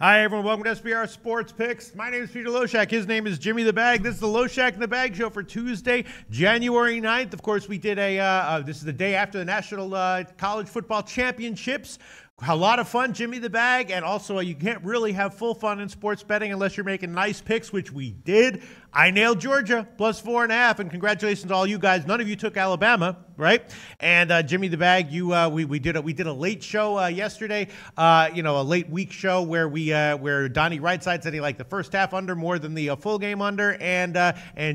Hi, everyone. Welcome to SBR Sports Picks. My name is Peter Loshak. His name is Jimmy the Bag. This is the Loshak the Bag Show for Tuesday, January 9th. Of course, we did this is the day after the National College Football Championships. A lot of fun, Jimmy the Bag, and also you can't really have full fun in sports betting unless you're making nice picks, which we did. I nailed Georgia, plus 4.5, and congratulations to all you guys. None of you took Alabama, right? And Jimmy the Bag, we did a late show yesterday, a late week show where where Donnie Rightside said he liked the first half under more than the full game under, and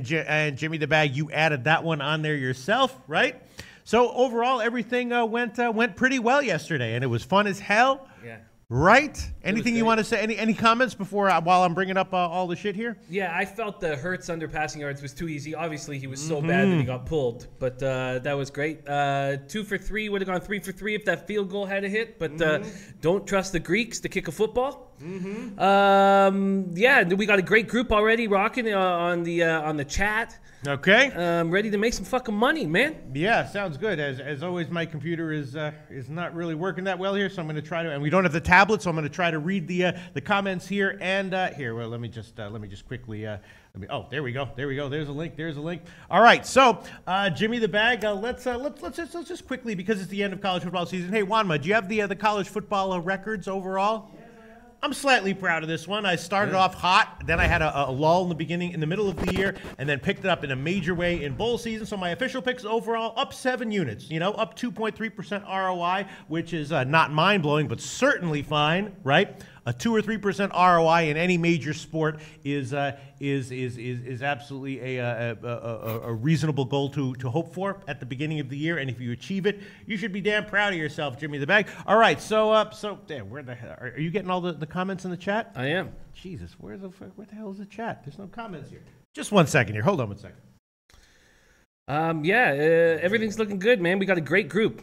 Jimmy the Bag, you added that one on there yourself, right? So overall, everything went pretty well yesterday, and it was fun as hell. Yeah. Right? Anything you want to say? Any comments before while I'm bringing up all the shit here? Yeah, I felt the Hurts under passing yards was too easy. Obviously, he was so bad that he got pulled, but that was great. 2 for 3 would have gone 3 for 3 if that field goal had a hit. But don't trust the Greeks to kick a football. Yeah, we got a great group already rocking on the chat. Okay. Ready to make some fucking money, man. Yeah, sounds good. As always, my computer is not really working that well here, so I'm going to try to. And we don't have the tablet, so I'm going to try to read the comments here. And here, well, let me just quickly. Oh, there we go. There's a link. All right, so Jimmy the Bag. Let's just quickly, because it's the end of college football season. Hey, Juanma, do you have the college football records overall? Yeah. I'm slightly proud of this one. I started off hot, then I had a lull in the middle of the year, and then picked it up in a major way in bowl season. So my official picks overall up 7 units, up 2.3% ROI, which is not mind-blowing, but certainly fine, right? A 2 or 3% ROI in any major sport is absolutely a reasonable goal to hope for at the beginning of the year. And if you achieve it, you should be damn proud of yourself, Jimmy the Bag. All right, so damn, where the hell are you getting all the comments in the chat? I am. Jesus, where the hell is the chat? There's no comments here. Just 1 second here. Hold on 1 second. Everything's looking good, man. We got a great group.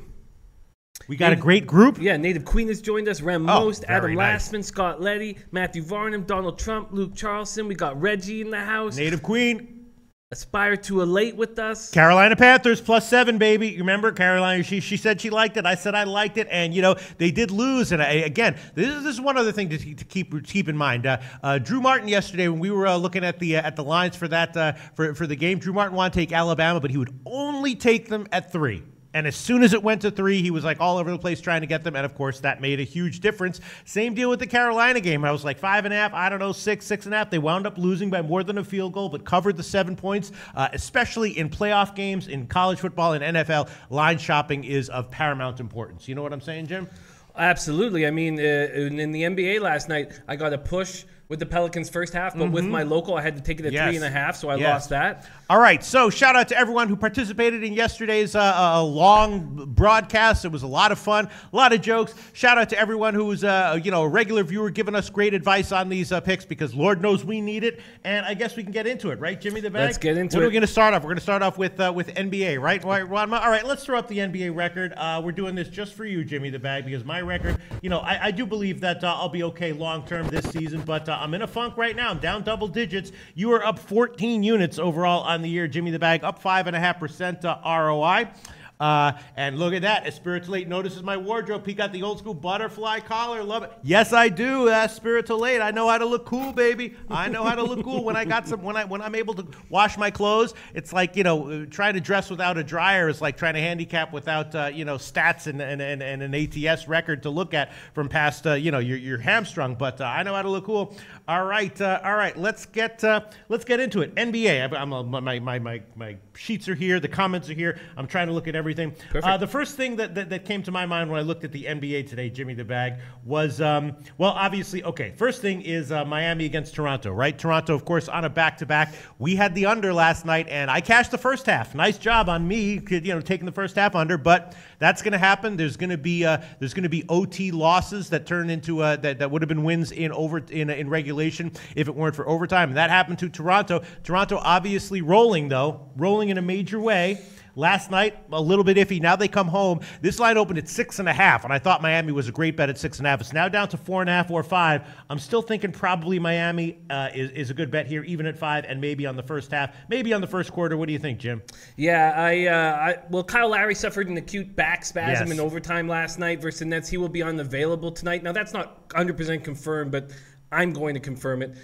We got a great group. Yeah, Native Queen has joined us. Rem Most, Adam nice. Lastman, Scott Letty, Matthew Varnum, Donald Trump, Luke Charleston. We got Reggie in the house. Native Queen. Aspire to Elate with us. Carolina Panthers plus 7, baby. You remember Carolina? She said she liked it. I said I liked it, and they did lose. And again, this is one other thing to keep in mind. Drew Martin yesterday, when we were looking at the lines for that for the game, Drew Martin wanted to take Alabama, but he would only take them at 3. And as soon as it went to 3, he was like all over the place trying to get them. And of course, that made a huge difference. Same deal with the Carolina game. I was like 5.5, I don't know, 6, 6.5. They wound up losing by more than a field goal, but covered the 7 points. Especially in playoff games, in college football and NFL, line shopping is of paramount importance. You know what I'm saying, Jim? Absolutely. I mean, in the NBA last night, I got a push with the Pelicans first half, but with my local, I had to take it at 3.5, so I lost that. All right, so shout out to everyone who participated in yesterday's long broadcast. It was a lot of fun, a lot of jokes. Shout out to everyone who was a regular viewer giving us great advice on these picks, because Lord knows we need it. And I guess we can get into it, right, Jimmy the Bag? Let's get into it. What are we going to start off? We're going to start off with NBA, right, Juanma? All right, let's throw up the NBA record. We're doing this just for you, Jimmy the Bag, because my record, I do believe that I'll be okay long term this season, but I'm in a funk right now. I'm down double digits. You are up 14 units overall on the year, Jimmy the Bag, up 5.5% ROI. And look at that. Spiritual 8 notices my wardrobe. He got the old school butterfly collar. Love it. Yes, I do. That's Spiritual 8. I know how to look cool, baby. I know how to look cool. When I'm able to wash my clothes, it's like, trying to dress without a dryer is like trying to handicap without, stats and an ATS record to look at from past, you're hamstrung. But I know how to look cool. All right. Let's get into it. NBA. My sheets are here. The comments are here. I'm trying to look at everything. The first thing that came to my mind when I looked at the NBA today, Jimmy the Bag, was, obviously, okay, first thing is Miami against Toronto, right? Toronto, of course, on a back-to-back. We had the under last night, and I cashed the first half. Nice job on me, taking the first half under, but that's going to happen. There's going to be OT losses that turn into that would have been wins in regulation if it weren't for overtime. And that happened to Toronto. Toronto obviously rolling in a major way. Last night, a little bit iffy. Now they come home. This line opened at 6.5, and I thought Miami was a great bet at 6.5. It's now down to 4.5 or 5. I'm still thinking probably Miami is a good bet here, even at 5, and maybe on the first half, maybe on the first quarter. What do you think, Jim? Yeah, well, Kyle Lowry suffered an acute back spasm in overtime last night versus the Nets. He will be unavailable tonight. Now, that's not 100% confirmed, but I'm going to confirm it.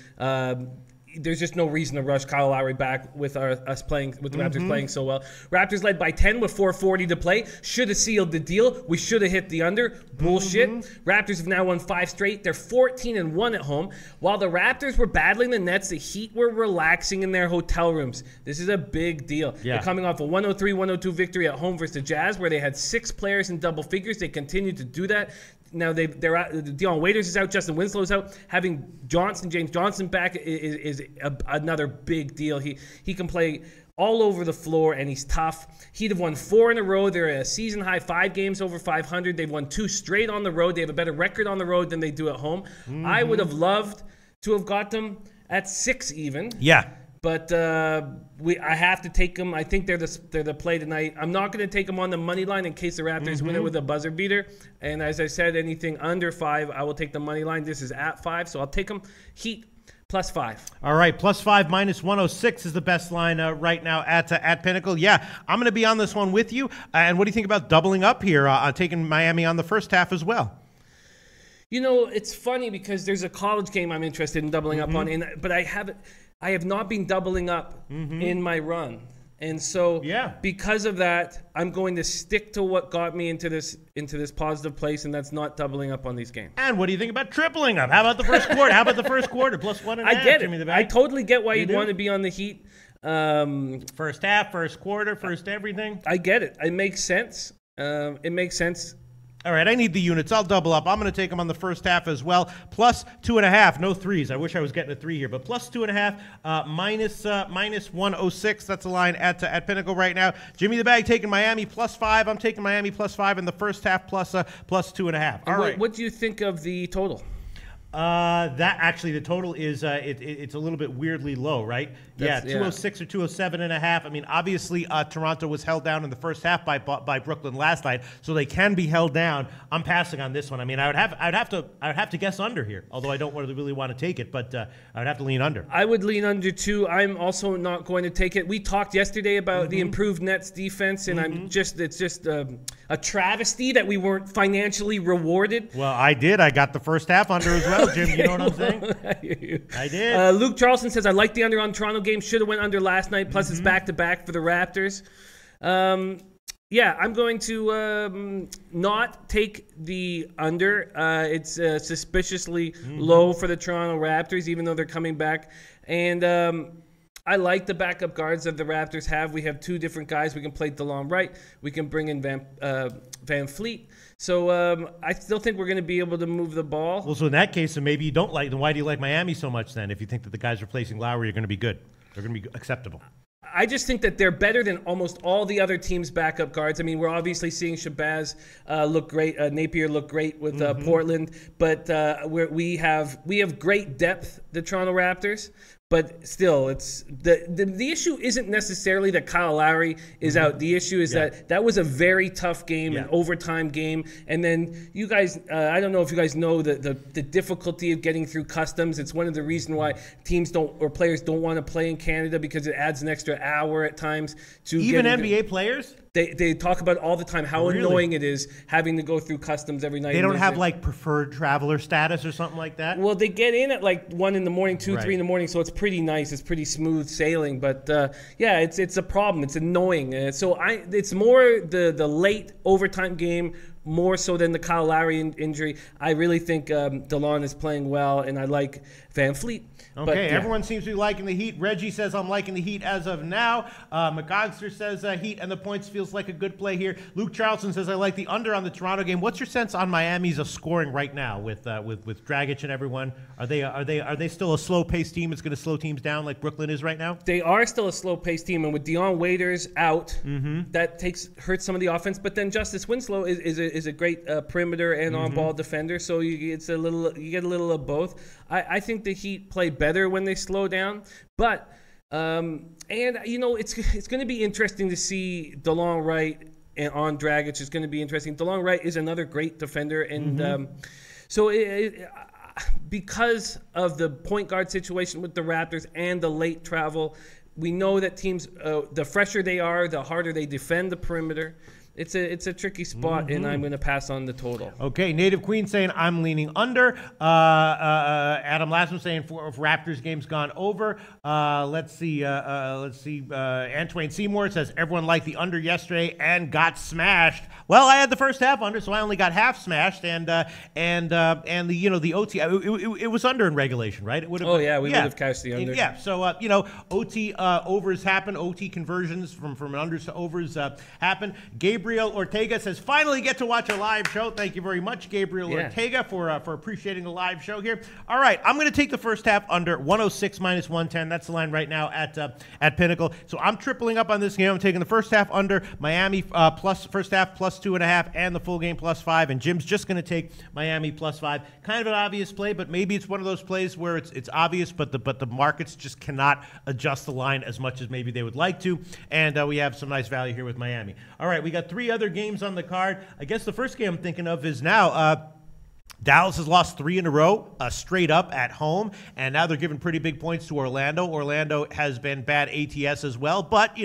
There's just no reason to rush Kyle Lowry back with us playing, with the Raptors playing so well. Raptors led by 10 with 4:40 to play. Should have sealed the deal. We should have hit the under. Bullshit. Raptors have now won 5 straight. They're 14-1 at home. While the Raptors were battling the Nets, the Heat were relaxing in their hotel rooms. This is a big deal. They're coming off a 103-102 victory at home versus the Jazz, where they had 6 players in double figures. They continue to do that. Now they're out. Dion Waiters is out. Justin Winslow is out. Having James Johnson back is another big deal. He can play all over the floor, and he's tough. He'd have won 4 in a row. They're a season high 5 games over 500. They've won 2 straight on the road. They have a better record on the road than they do at home. I would have loved to have got them at 6 even. Yeah. But I have to take them. I think they're the play tonight. I'm not going to take them on the money line in case the Raptors win it with a buzzer beater. And as I said, anything under 5, I will take the money line. This is at 5, so I'll take them. Heat plus 5. All right, plus 5 minus 106 is the best line right now at Pinnacle. Yeah, I'm going to be on this one with you. And what do you think about doubling up here on taking Miami on the first half as well? You know, it's funny because there's a college game I'm interested in doubling up on, but I have not been doubling up in my run. And so because of that, I'm going to stick to what got me into this positive place, and that's not doubling up on these games. And what do you think about tripling up? How about the first quarter? How about the first quarter? Plus 1.5. I get it. I totally get why you'd want to be on the Heat. First half, first quarter, first everything. I get it. It makes sense. It makes sense. All right, I need the units. I'll double up. I'm going to take them on the first half as well. Plus 2.5. No 3s. I wish I was getting a 3 here, but plus 2.5. Minus 106. That's the line at Pinnacle right now. Jimmy the Bag taking Miami plus 5. I'm taking Miami plus 5 in the first half plus 2.5. All right. What do you think of the total? That actually, the total is it's a little bit weirdly low, right? 206 or 207.5. I mean, obviously, Toronto was held down in the first half by Brooklyn last night, so they can be held down. I'm passing on this one. I mean, I would have to guess under here, although I don't really want to take it, but I would have to lean under. I would lean under too. I'm also not going to take it. We talked yesterday about the improved Nets defense, and it's just a travesty that we weren't financially rewarded. Well, I did. I got the first half under as well. Jim, you know what I'm saying? I did. Luke Charleston says, I like the under on Toronto game. Should have went under last night. Plus, it's back-to-back for the Raptors. I'm going to not take the under. It's suspiciously low for the Toronto Raptors, even though they're coming back. And I like the backup guards that the Raptors have. We have 2 different guys. We can play DeLon Wright. We can bring in Van Fleet. So I still think we're going to be able to move the ball. Well, so in that case, then maybe you don't like. Then why do you like Miami so much then? If you think that the guys replacing Lowry are going to be good, they're going to be acceptable. I just think that they're better than almost all the other teams' backup guards. I mean, we're obviously seeing Shabazz look great, Napier look great with Portland, but we have great depth. The Toronto Raptors. But still, it's the issue isn't necessarily that Kyle Lowry is out. The issue is that was a very tough game, an overtime game. And then you guys, I don't know if you guys know the difficulty of getting through customs. It's one of the reasons why players don't want to play in Canada, because it adds an extra hour at times to even NBA players. They talk about all the time how annoying it is having to go through customs every night. They don't have like preferred traveler status or something like that? Well, they get in at like 1 in the morning, 2, 3 in the morning, so it's pretty nice. It's pretty smooth sailing. But it's a problem. It's annoying. It's more the late overtime game, more so than the Kyle Lowry injury. I really think DeLon is playing well, and I like Van Fleet. Okay, everyone seems to be liking the Heat. Reggie says, I'm liking the Heat as of now. McGogster says Heat and the points feels like a good play here. Luke Charleston says, I like the under on the Toronto game. What's your sense on Miami's scoring right now with Dragic and everyone? Are they still a slow-paced team? It's going to slow teams down like Brooklyn is right now? They are still a slow-paced team, and with Dion Waiters out, that hurts some of the offense. But then Justice Winslow is a great perimeter and on-ball defender, so you get a little of both. I think the Heat play better when they slow down, but And it's going to be interesting to see DeLong Wright and on Dragic. Is going to be interesting. DeLong Wright is another great defender, and because of the point guard situation with the Raptors and the late travel, we know that teams, the fresher they are, the harder they defend the perimeter. It's a tricky spot, and I'm going to pass on the total. Okay, Native Queen saying I'm leaning under. Adam Lassman saying if Raptors game's gone over. Let's see. Antoine Seymour says everyone liked the under yesterday and got smashed. Well, I had the first half under, so I only got half smashed, and the OT it was under in regulation, right? It would have. Oh yeah, we would have cashed the under. Yeah, so OT overs happen. OT conversions from unders to overs happen. Gabriel Ortega says, finally get to watch a live show. Thank you very much, Gabriel Ortega, for appreciating the live show here. All right, I'm going to take the first half under 106 minus 110. That's the line right now at Pinnacle. So I'm tripling up on this game. I'm taking the first half under, Miami first half plus 2.5, and the full game plus 5. And Jim's just going to take Miami plus 5. Kind of an obvious play, but maybe it's one of those plays where it's obvious, but the markets just cannot adjust the line as much as maybe they would like to. And we have some nice value here with Miami. All right, we got 3 other games on the card. I guess the first game I'm thinking of is now Dallas has lost 3 in a row, straight up at home, and now they're giving pretty big points to Orlando. Orlando has been bad ATS as well, but,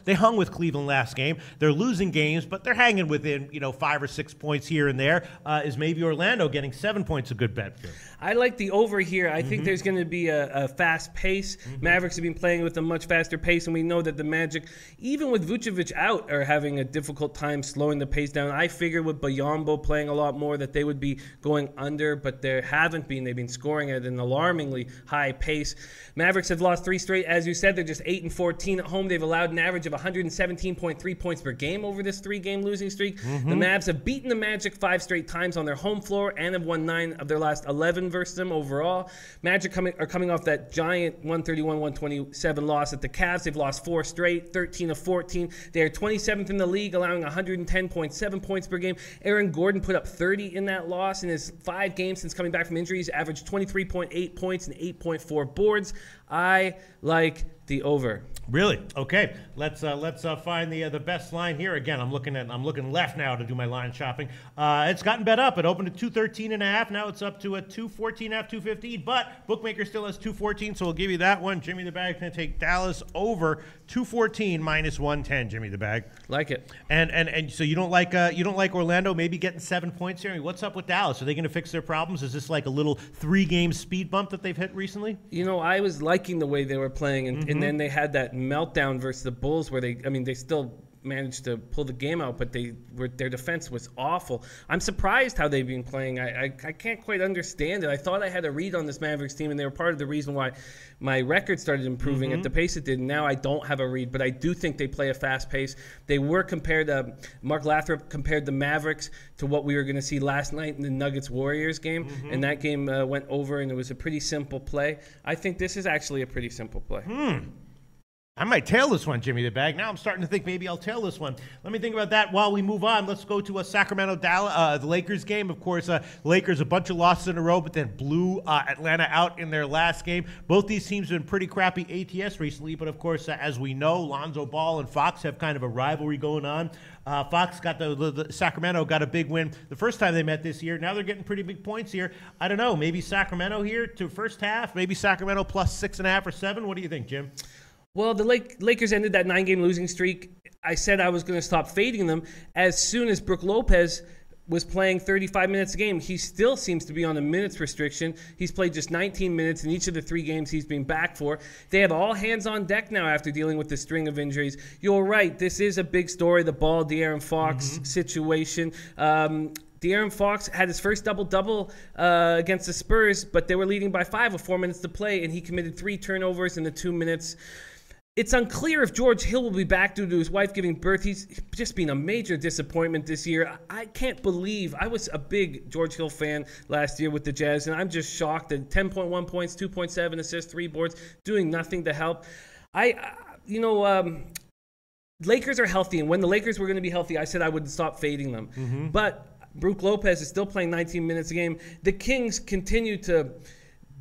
they hung with Cleveland last game. They're losing games, but they're hanging within, 5 or 6 points here and there. Is maybe Orlando getting 7 points a good bet? I like the over here. I think there's going to be a fast pace. Mavericks have been playing with a much faster pace, and we know that the Magic, even with Vucevic out, are having a difficult time slowing the pace down. I figured with Biyombo playing a lot more that they would be going under, but they haven't been. They've been scoring at an alarmingly high pace. Mavericks have lost 3 straight. As you said, they're just 8-14 at home. They've allowed an average of 117.3 points per game over this 3-game losing streak. The Mavs have beaten the Magic 5 straight times on their home floor and have won 9 of their last 11 versus them overall. Magic are coming off that giant 131-127 loss at the Cavs. They've lost 4 straight, 13 of 14. They are 27th in the league, allowing 110.7 points per game. Aaron Gordon put up 30 in that loss in his 5 games since coming back from injuries, averaged 23.8 points and 8.4 boards. I like the over. Really? Okay. Let's find the best line here. Again, I'm looking left now to do my line shopping. It's gotten bet up. It opened at 213.5. Now it's up to a 214.5, 215. But bookmaker still has 214, so we'll give you that one. Jimmy the Bag's going to take Dallas over 214 minus 110. Jimmy the Bag. Like it. And so you don't like Orlando maybe getting 7 points here? I mean, what's up with Dallas? Are they going to fix their problems? Is this like a little 3-game speed bump that they've hit recently? I was liking the way they were playing, and then they had that meltdown versus the Bulls where they still managed to pull the game out, but their defense was awful. I'm surprised how they've been playing. I can't quite understand it. I thought I had a read on this Mavericks team, and they were part of the reason why my record started improving at the pace it did. Now I don't have a read, but I do think they play a fast pace. They were compared to Mark Lathrop compared the Mavericks to what we were going to see last night in the Nuggets-Warriors game, and that game went over, and it was a pretty simple play. I think this is actually a pretty simple play. I might tail this one, Jimmy the Bag. Now I'm starting to think maybe I'll tail this one. Let me think about that while we move on. Let's go to a Sacramento-Dallas, the Lakers game. Of course, Lakers, a bunch of losses in a row, but then blew Atlanta out in their last game. Both these teams have been pretty crappy ATS recently, but of course, as we know, Lonzo Ball and Fox have kind of a rivalry going on. Fox got the Sacramento got a big win the first time they met this year. Now they're getting pretty big points here. I don't know. Maybe Sacramento here to first half. Maybe Sacramento plus 6.5 or 7. What do you think, Jim? Well, the Lakers ended that 9-game losing streak. I said I was going to stop fading them as soon as Brook Lopez was playing 35 minutes a game. He still seems to be on a minutes restriction. He's played just 19 minutes in each of the 3 games he's been back for. They have all hands on deck now after dealing with the string of injuries. You're right. This is a big story, the Ball De'Aaron Fox situation. De'Aaron Fox had his first double-double against the Spurs, but they were leading by 5 with 4 minutes to play, and he committed 3 turnovers in the 2 minutes. It's unclear if George Hill will be back due to his wife giving birth. He's just been a major disappointment this year. I can't believe I was a big George Hill fan last year with the Jazz, and I'm just shocked at 10.1 points, 2.7 assists, 3 boards, doing nothing to help. Lakers are healthy, and when the Lakers were going to be healthy, I said I would stop fading them. But Brook Lopez is still playing 19 minutes a game. The Kings continue to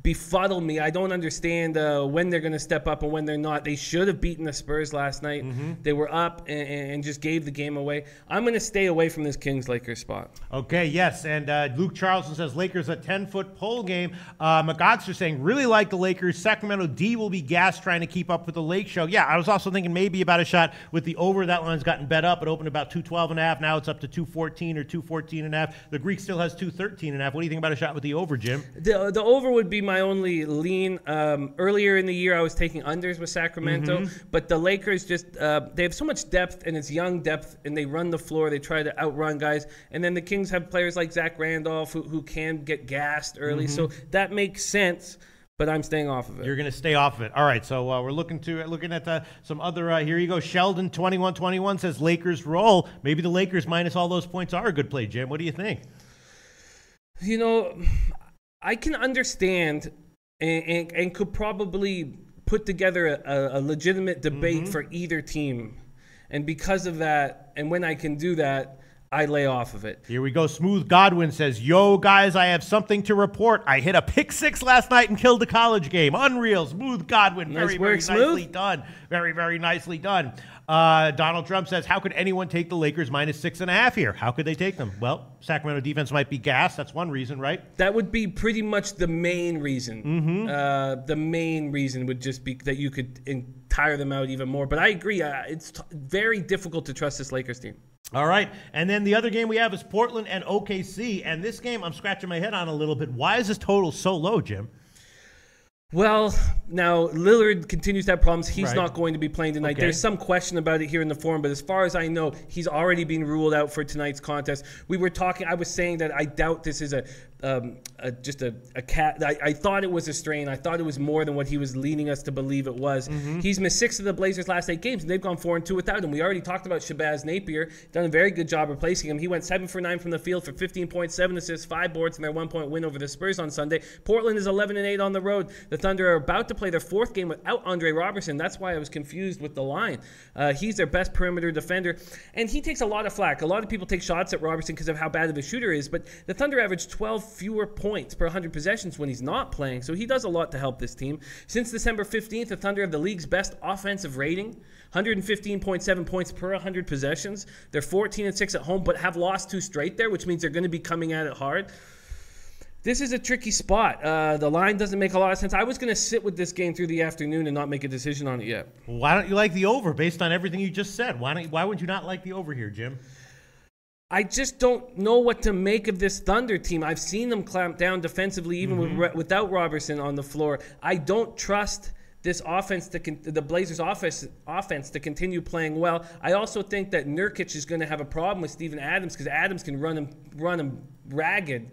befuddle me. I don't understand when they're going to step up and when they're not. They should have beaten the Spurs last night. They were up and just gave the game away. I'm going to stay away from this Kings-Lakers spot. Okay, yes. And Luke Charleston says Lakers a 10-foot pole game. McGodster saying really like the Lakers. Sacramento D will be gassed trying to keep up with the Lake Show. Yeah, I was also thinking maybe about a shot with the over. That line's gotten bet up. It opened about 212.5. Now it's up to 214 or 214.5. The Greek still has 213.5. What do you think about a shot with the over, Jim? The over would be my only lean. Earlier in the year, I was taking unders with Sacramento, but the Lakers just they have so much depth, and it's young depth, and they run the floor. They try to outrun guys, and then the Kings have players like Zach Randolph who can get gassed early, so that makes sense. But I'm staying off of it. You're going to stay off of it. All right, so we're looking at some other. Here you go. Sheldon 2121 says Lakers roll. Maybe the Lakers minus all those points are a good play, Jim. What do you think? You know, I can understand and could probably put together a legitimate debate for either team. And because of that, and when I can do that, I lay off of it. Here we go. Smooth Godwin says, yo, guys, I have something to report. I hit a pick 6 last night and killed a college game. Unreal. Smooth Godwin. Very nicely done. Very, very nicely done. Donald Trump says, how could anyone take the Lakers minus 6.5 here? How could they take them? Well, Sacramento defense might be gassed. That's one reason, right? That would be pretty much the main reason. The main reason would just be that you could tire them out even more. But I agree. It's very difficult to trust this Lakers team. All right, and then the other game we have is Portland and OKC, and this game I'm scratching my head on a little bit. Why is this total so low, Jim? Well, now Lillard continues to have problems. He's not going to be playing tonight. Okay. There's some question about it here in the forum, but as far as I know, he's already been ruled out for tonight's contest. We were talking. I was saying that I doubt this is just a cat. I thought it was a strain. I thought it was more than what he was leading us to believe it was. He's missed 6 of the Blazers' last 8 games, and they've gone 4-2 without him. We already talked about Shabazz Napier. Done a very good job replacing him. He went 7 for 9 from the field for 15 points, 7 assists, 5 boards in their 1-point win over the Spurs on Sunday. Portland is 11-8 on the road. The Thunder are about to play their 4th game without Andre Robertson. That's why I was confused with the line. He's their best perimeter defender, and he takes a lot of flack. A lot of people take shots at Robertson because of how bad of a shooter he is, but the Thunder average 12 fewer points per 100 possessions when he's not playing, so he does a lot to help this team. Since December 15th, the Thunder have the league's best offensive rating, 115.7 points per 100 possessions. They're 14-6 at home, but have lost 2 straight there, which means they're going to be coming at it hard. This is a tricky spot. The line doesn't make a lot of sense. I was going to sit with this game through the afternoon and not make a decision on it yet. Why don't you like the over based on everything you just said? Why would you not like the over here, Jim? I just don't know what to make of this Thunder team. I've seen them clamp down defensively even without Robertson on the floor. I don't trust this offense, the Blazers' offense to continue playing well. I also think that Nurkic is going to have a problem with Steven Adams because Adams can run him ragged.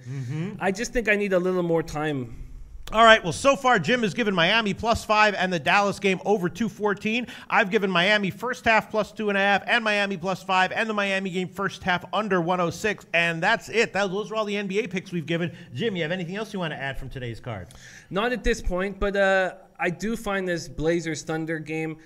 I just think I need a little more time. All right, well, so far, Jim has given Miami +5 and the Dallas game over 214. I've given Miami first half +2.5 and Miami +5 and the Miami game first half under 106, and that's it. Those are all the NBA picks we've given. Jim, you have anything else you want to add from today's card? Not at this point, but I do find this Blazers-Thunder game,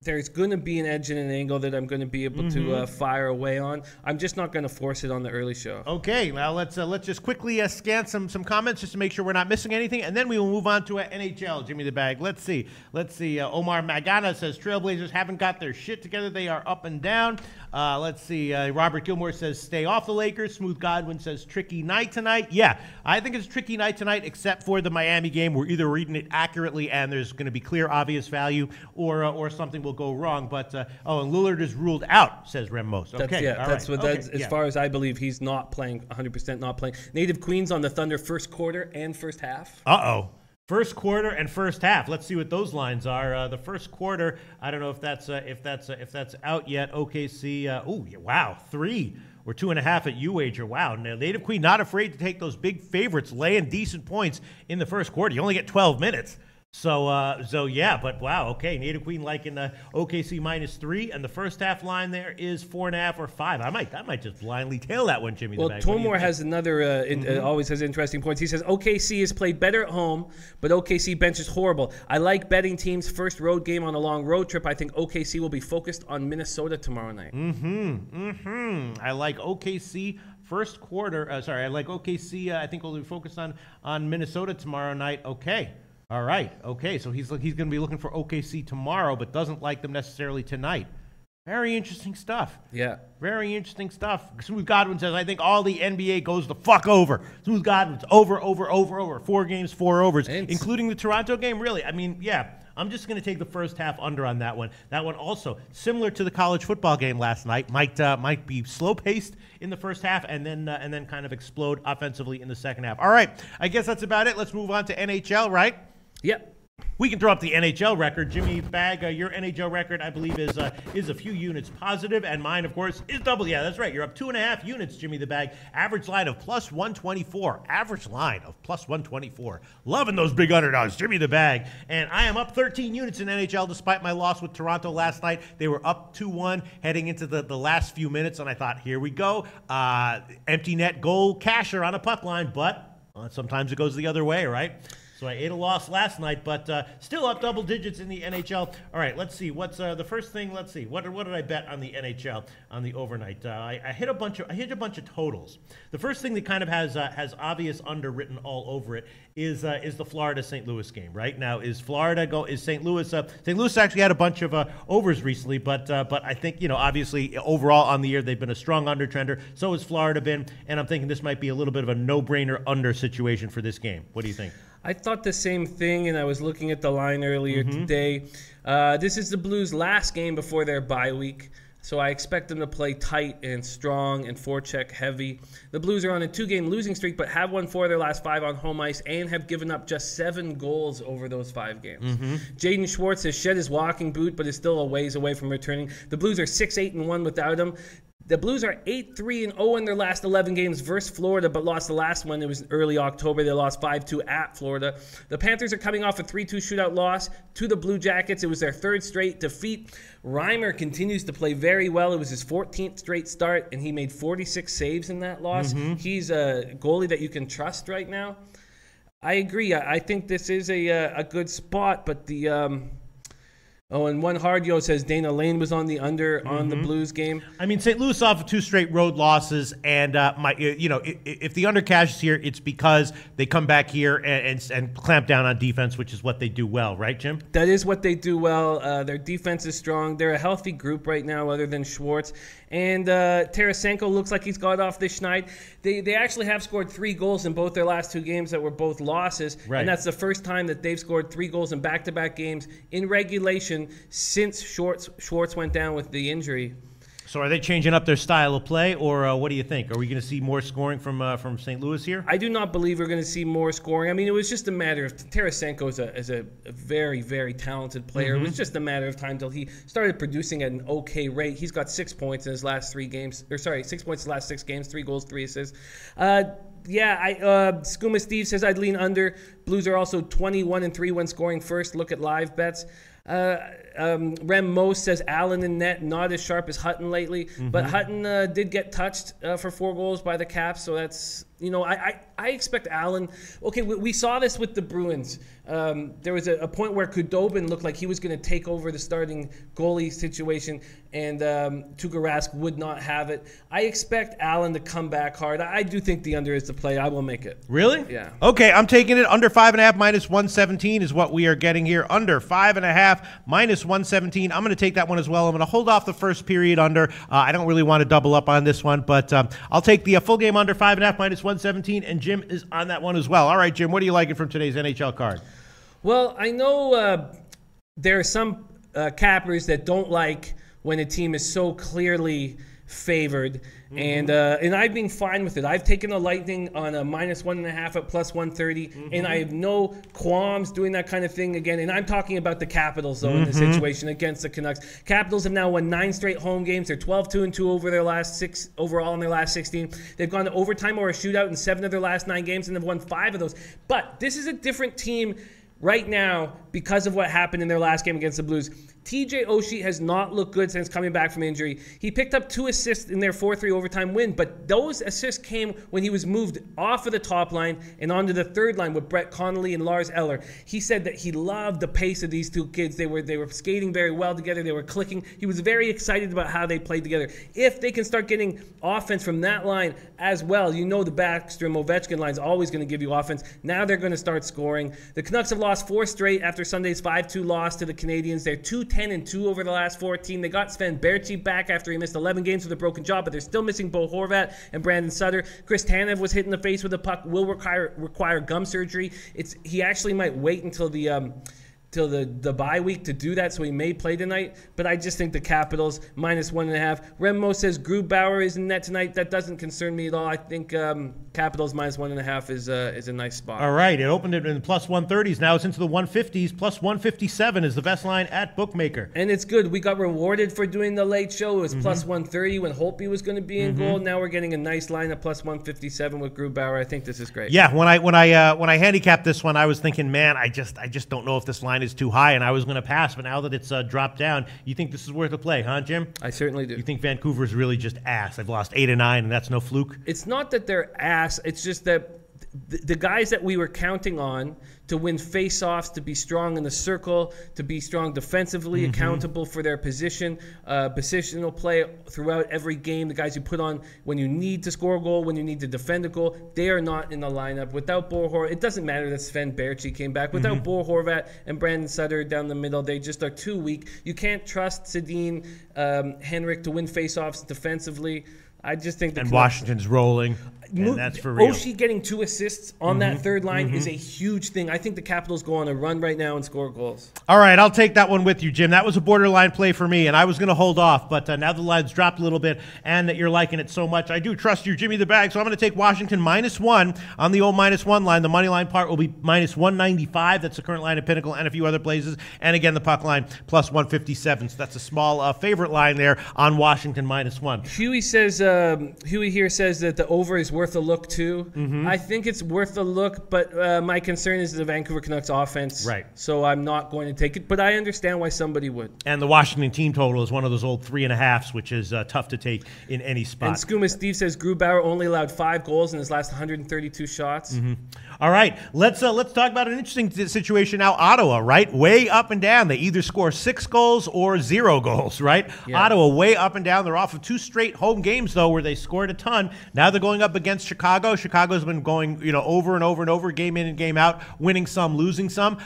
there's going to be an edge and an angle that I'm going to be able to fire away on. I'm just not going to force it on the early show. Okay, well, let's just quickly scan some comments just to make sure we're not missing anything, and then we will move on to NHL. Jimmy the Bag. Let's see. Omar Magana says Trailblazers haven't got their shit together. They are up and down. Let's see. Robert Gilmore says stay off the Lakers. Smooth Godwin says tricky night tonight. Yeah, I think it's a tricky night tonight, except for the Miami game. We're either reading it accurately and there's going to be clear, obvious value, or something will go wrong. But and Lillard is ruled out, says Rem Most. Okay, as far as I believe, he's not playing 100%. Not playing. Native Queens on the Thunder first quarter and first half. First quarter and first half. Let's see what those lines are. The first quarter, I don't know if that's out yet. OKC. Wow, 3 or 2.5 at UWager. Wow. Now, Native Queen not afraid to take those big favorites, laying decent points in the first quarter. You only get 12 minutes. So yeah, but wow, okay. Native Queen liking the OKC -3, and the first half line there is 4.5 or 5. I might just blindly tail that one, Jimmy. Well, Tomor has another always has interesting points. He says OKC has played better at home, but OKC bench is horrible. I like betting teams' first road game on a long road trip. I think OKC will be focused on Minnesota tomorrow night. I like OKC first quarter. Sorry, I like OKC. I think we'll be focused on Minnesota tomorrow night. Okay. All right. Okay. So he's going to be looking for OKC tomorrow, but doesn't like them necessarily tonight. Very interesting stuff. Yeah. Very interesting stuff. Smooth Godwin says, I think all the NBA goes the fuck over. Smooth Godwin's over. 4 games, 4 overs, including the Toronto game. Really? I mean, yeah. I'm just going to take the first half under on that one. That one also, similar to the college football game last night, might be slow-paced in the first half and then kind of explode offensively in the second half. All right. I guess that's about it. Let's move on to NHL, right? Yep. We can throw up the NHL record. Jimmy Bag, your NHL record, I believe, is a few units positive, and mine, of course, is double. Yeah, that's right. You're up 2.5 units, Jimmy the Bag. Average line of plus 124. Average line of plus 124. Loving those big underdogs, Jimmy the Bag. And I am up 13 units in NHL despite my loss with Toronto last night. They were up 2-1 heading into the last few minutes, and I thought, here we go. Empty net goal casher on a puck line, but sometimes it goes the other way, right? So I ate a loss last night, but still up double digits in the NHL. All right, let's see. What's the first thing? Let's see. What did I bet on the NHL on the overnight? I hit a bunch of totals. The first thing that kind of has obvious underwritten all over it is the Florida St. Louis game. Right now, is St. Louis? St. Louis actually had a bunch of overs recently, but I think obviously overall on the year they've been a strong undertrender. So has Florida been, and I'm thinking this might be a little bit of a no-brainer under situation for this game. What do you think? I thought the same thing, and I was looking at the line earlier today. This is the Blues' last game before their bye week, so I expect them to play tight and strong and forecheck heavy. The Blues are on a 2-game losing streak, but have won 4 of their last 5 on home ice and have given up just 7 goals over those 5 games. Jaden Schwartz has shed his walking boot, but is still a ways away from returning. The Blues are 6-8-1 without him. The Blues are 8-3-0 in their last 11 games versus Florida, but lost the last one. It was early October. They lost 5-2 at Florida. The Panthers are coming off a 3-2 shootout loss to the Blue Jackets. It was their 3rd straight defeat. Reimer continues to play very well. It was his 14th straight start, and he made 46 saves in that loss. He's a goalie that you can trust right now. I agree. I think this is a good spot, but the... and one hard yo says Dana Lane was on the under on the Blues game. I mean, St. Louis off of 2 straight road losses, and if the under cashes here, it's because they come back here and clamp down on defense, which is what they do well, right, Jim? That is what they do well. Their defense is strong. They're a healthy group right now, other than Schwartz. And Tarasenko looks like he's got off the schneid. They actually have scored 3 goals in both their last 2 games that were both losses, and that's the first time that they've scored 3 goals in back-to-back games in regulation since Schwartz went down with the injury. So are they changing up their style of play, or what do you think? Are we going to see more scoring from St. Louis here? I do not believe we're going to see more scoring. I mean, it was just a matter of Tarasenko is a very, very talented player. It was just a matter of time until he started producing at an okay rate. He's got 6 points in his last 3 games. 6 points in the last 6 games, 3 goals, 3 assists. Skooma Steve says I'd lean under. Blues are also 21-3 when scoring first. Look at live bets. Rem Most says Allen in net, not as sharp as Hutton lately, but Hutton did get touched for 4 goals by the Caps, so that's, I expect Allen. Okay, we saw this with the Bruins. There was a point where Khudobin looked like he was going to take over the starting goalie situation, and Tuukka Rask would not have it. I expect Allen to come back hard. I do think the under is the play. I will make it. Really? Yeah. Okay, I'm taking it. Under 5.5 minus 117 is what we are getting here. Under 5.5 minus 117. I'm going to take that one as well. I'm going to hold off the first period under. I don't really want to double up on this one, but I'll take the full game under 5.5 minus 117, and Jim is on that one as well. All right, Jim, what are you liking from today's NHL card? Well, I know there are some cappers that don't like when a team is so clearly favored, and I've been fine with it. I've taken the Lightning on a minus 1.5 at plus 130, and I have no qualms doing that kind of thing again. And I'm talking about the Capitals, though, in this situation against the Canucks. Capitals have now won 9 straight home games. They're 12-2-2 over their last 6 overall in their last 16. They've gone to overtime or a shootout in 7 of their last 9 games, and they've won 5 of those. But this is a different team right now, because of what happened in their last game against the Blues, TJ Oshie has not looked good since coming back from injury. He picked up 2 assists in their 4-3 overtime win, but those assists came when he was moved off of the top line and onto the third line with Brett Connolly and Lars Eller. He said that he loved the pace of these 2 kids. They were skating very well together. They were clicking. He was very excited about how they played together. If they can start getting offense from that line as well, the Backstrom-Ovechkin line is always going to give you offense. Now they're going to start scoring. The Canucks have lost 4 straight after Sunday's 5-2 loss to the Canadiens. They're 2-10-2 over the last 14. They got Sven Baertschi back after he missed 11 games with a broken jaw, but they're still missing Bo Horvat and Brandon Sutter. Chris Tanev was hit in the face with a puck, will require gum surgery. He actually might wait until the bye week to do that, so he may play tonight. But I just think the Capitals -1.5. Remmo says Grubauer is in net tonight. That doesn't concern me at all. I think Capitals -1.5 is a nice spot. All right, it opened it in +130s. Now it's into the 150s. +157 is the best line at Bookmaker. And it's good. We got rewarded for doing the late show. It was +130 when Holtby was going to be in goal. Now we're getting a nice line at +157 with Grubauer. I think this is great. Yeah, when I handicapped this one, I was thinking, man, I just don't know if this line is too high, and I was going to pass. But now that it's dropped down, you think this is worth a play, huh, Jim? I certainly do. You think Vancouver's really just ass? They've lost 8 of 9, and that's no fluke. It's not that they're ass. It's just that the guys that we were counting on to win face-offs, to be strong in the circle, to be strong defensively, accountable for their positional play throughout every game, the guys you put on when you need to score a goal, when you need to defend a goal, they are not in the lineup. Without Bo Horvat, it doesn't matter that Sven Baertschi came back. Without Bo Horvat and Brandon Sutter down the middle, they just are too weak. You can't trust Sedin, Henrik to win face-offs defensively. I just think and Washington's rolling, and that's for real. Oshie getting 2 assists on that third line is a huge thing. I think the Capitals go on a run right now and score goals. All right, I'll take that one with you, Jim. That was a borderline play for me, and I was going to hold off, but now the line's dropped a little bit, and that you're liking it so much. I do trust you, Jimmy the Bag, so I'm going to take Washington -1 on the old -1 line. The money line part will be -195. That's the current line at Pinnacle and a few other places. And again, the puck line +157. So that's a small favorite line there on Washington -1. Huey here says that the over is worth a look too. I think it's worth a look, but my concern is the Vancouver Canucks offense. Right. So I'm not going to take it, but I understand why somebody would. And the Washington team total is one of those old 3.5s, which is tough to take in any spot. And Skooma Steve says Grubauer only allowed 5 goals in his last 132 shots. All right, let's talk about an interesting situation now. Ottawa, right? Way up and down. They either score 6 goals or 0 goals, right? Yeah. Ottawa way up and down. They're off of 2 straight home games, though, where they scored a ton. Now they're going up against Chicago. Chicago's been going, over and over and over, game in and game out, winning some, losing some.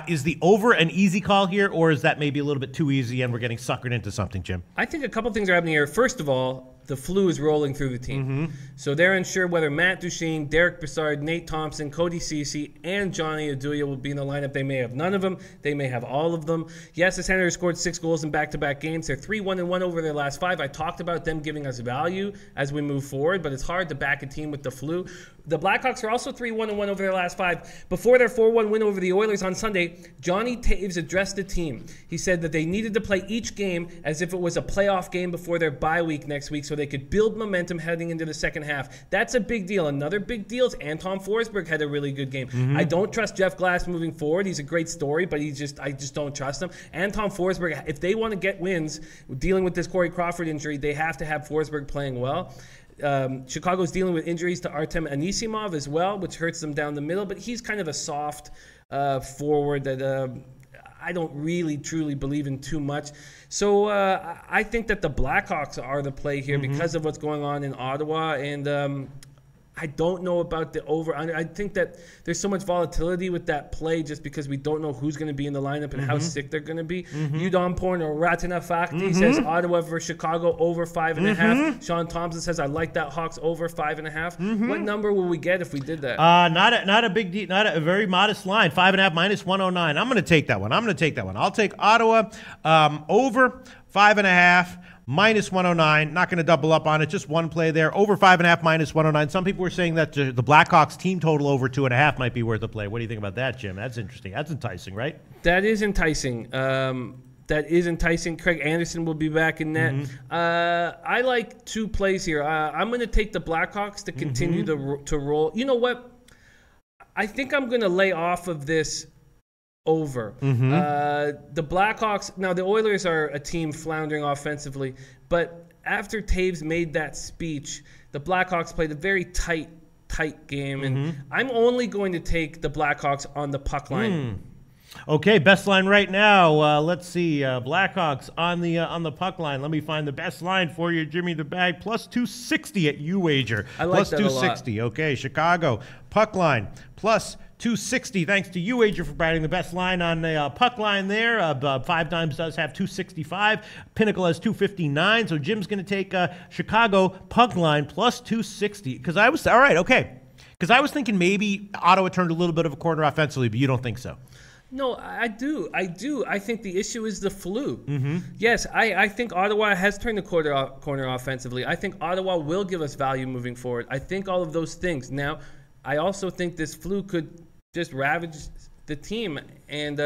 Is the over an easy call here, or is that maybe a little bit too easy and we're getting suckered into something, Jim? I think a couple things are happening here. First of all, the flu is rolling through the team. So they're unsure whether Matt Duchene, Derek Brassard, Nate Thompson, Cody Ceci, and Johnny Aduya will be in the lineup. They may have none of them. They may have all of them. Yes, the Senators scored 6 goals in back-to-back games. They're 3-1-1 over their last 5. I talked about them giving us value as we move forward, but it's hard to back a team with the flu. The Blackhawks are also 3-1-1 over their last 5. Before their 4-1 win over the Oilers on Sunday, Johnny Taves addressed the team. He said that they needed to play each game as if it was a playoff game before their bye week next week so they could build momentum heading into the second half. That's a big deal. Another big deal is Anton Forsberg had a really good game. I don't trust Jeff Glass moving forward. He's a great story, but I just don't trust him. Anton Forsberg, if they want to get wins dealing with this Corey Crawford injury, they have to have Forsberg playing well. Chicago's dealing with injuries to Artem Anisimov as well, which hurts them down the middle, but he's kind of a soft forward that I don't really truly believe in too much. So I think that the Blackhawks are the play here because of what's going on in Ottawa, and I don't know about the over-under. I think that there's so much volatility with that play just because we don't know who's going to be in the lineup and how sick they're going to be. Udon Porn or Ratana Fakti says Ottawa versus Chicago over 5.5. Sean Thompson says I like that Hawks over 5.5. What number will we get if we did that? Not a big deal. Not a very modest line. 5.5 -109. I'm going to take that one. I'll take Ottawa over 5.5. -109, not going to double up on it. Just one play there. Over 5.5, -109. Some people were saying that the Blackhawks team total over 2.5 might be worth a play. What do you think about that, Jim? That's interesting. That's enticing, right? That is enticing. Craig Anderson will be back in net. I like 2 plays here. I'm going to take the Blackhawks to continue to roll. You know what? I think I'm going to lay off of this over. The Blackhawks, now the Oilers are a team floundering offensively, but after Taves made that speech, the Blackhawks played a very tight game, and I'm only going to take the Blackhawks on the puck line. Okay, best line right now. Let's see, Blackhawks on the puck line. Let me find the best line for you, Jimmy the Bag. Plus 260 at UWager. I like plus that 260. A lot. Okay, Chicago puck line plus 260. Thanks to UWager for providing the best line on the puck line there. 5 Dimes does have 265. Pinnacle has 259. So Jim's going to take Chicago puck line plus 260. Because I was Because I was thinking maybe Ottawa turned a little bit of a corner offensively, but you don't think so. No, I do. I think the issue is the flu. Yes, I think Ottawa has turned the corner offensively. I think Ottawa will give us value moving forward. I think all of those things. Now, I also think this flu could just ravage the team. And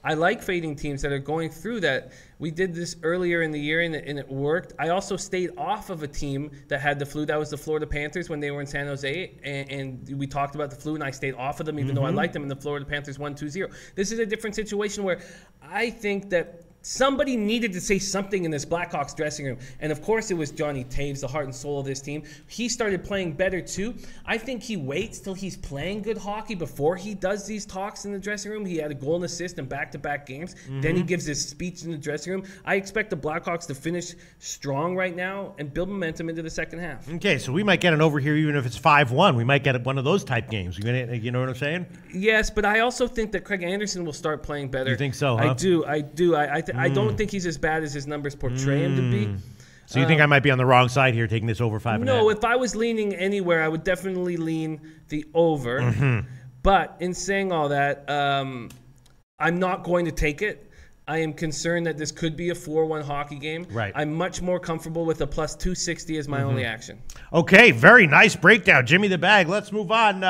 I like fading teams that are going through that. We did this earlier in the year, and it worked. I also stayed off of a team that had the flu. That was the Florida Panthers when they were in San Jose, and we talked about the flu, and I stayed off of them even though I liked them, and the Florida Panthers won 2-0. This is a different situation where I think that somebody needed to say something in this Blackhawks dressing room. And, of course, it was Johnny Taves, the heart and soul of this team. He started playing better, too. I think he waits till he's playing good hockey before he does these talks in the dressing room. He had a goal and assist in back-to-back games. Then he gives his speech in the dressing room. I expect the Blackhawks to finish strong right now and build momentum into the second half. Okay, so we might get an over here even if it's 5-1. We might get one of those type games. You know what I'm saying? Yes, but I also think that Craig Anderson will start playing better. You think so, huh? I do. I don't think he's as bad as his numbers portray him to be. So you think I might be on the wrong side here, taking this over 5.5? No, if I was leaning anywhere, I would definitely lean the over. But in saying all that, I'm not going to take it. I am concerned that this could be a 4-1 hockey game. Right. I'm much more comfortable with a plus 260 as my only action. Okay, very nice breakdown. Jimmy the Bag. Let's move on.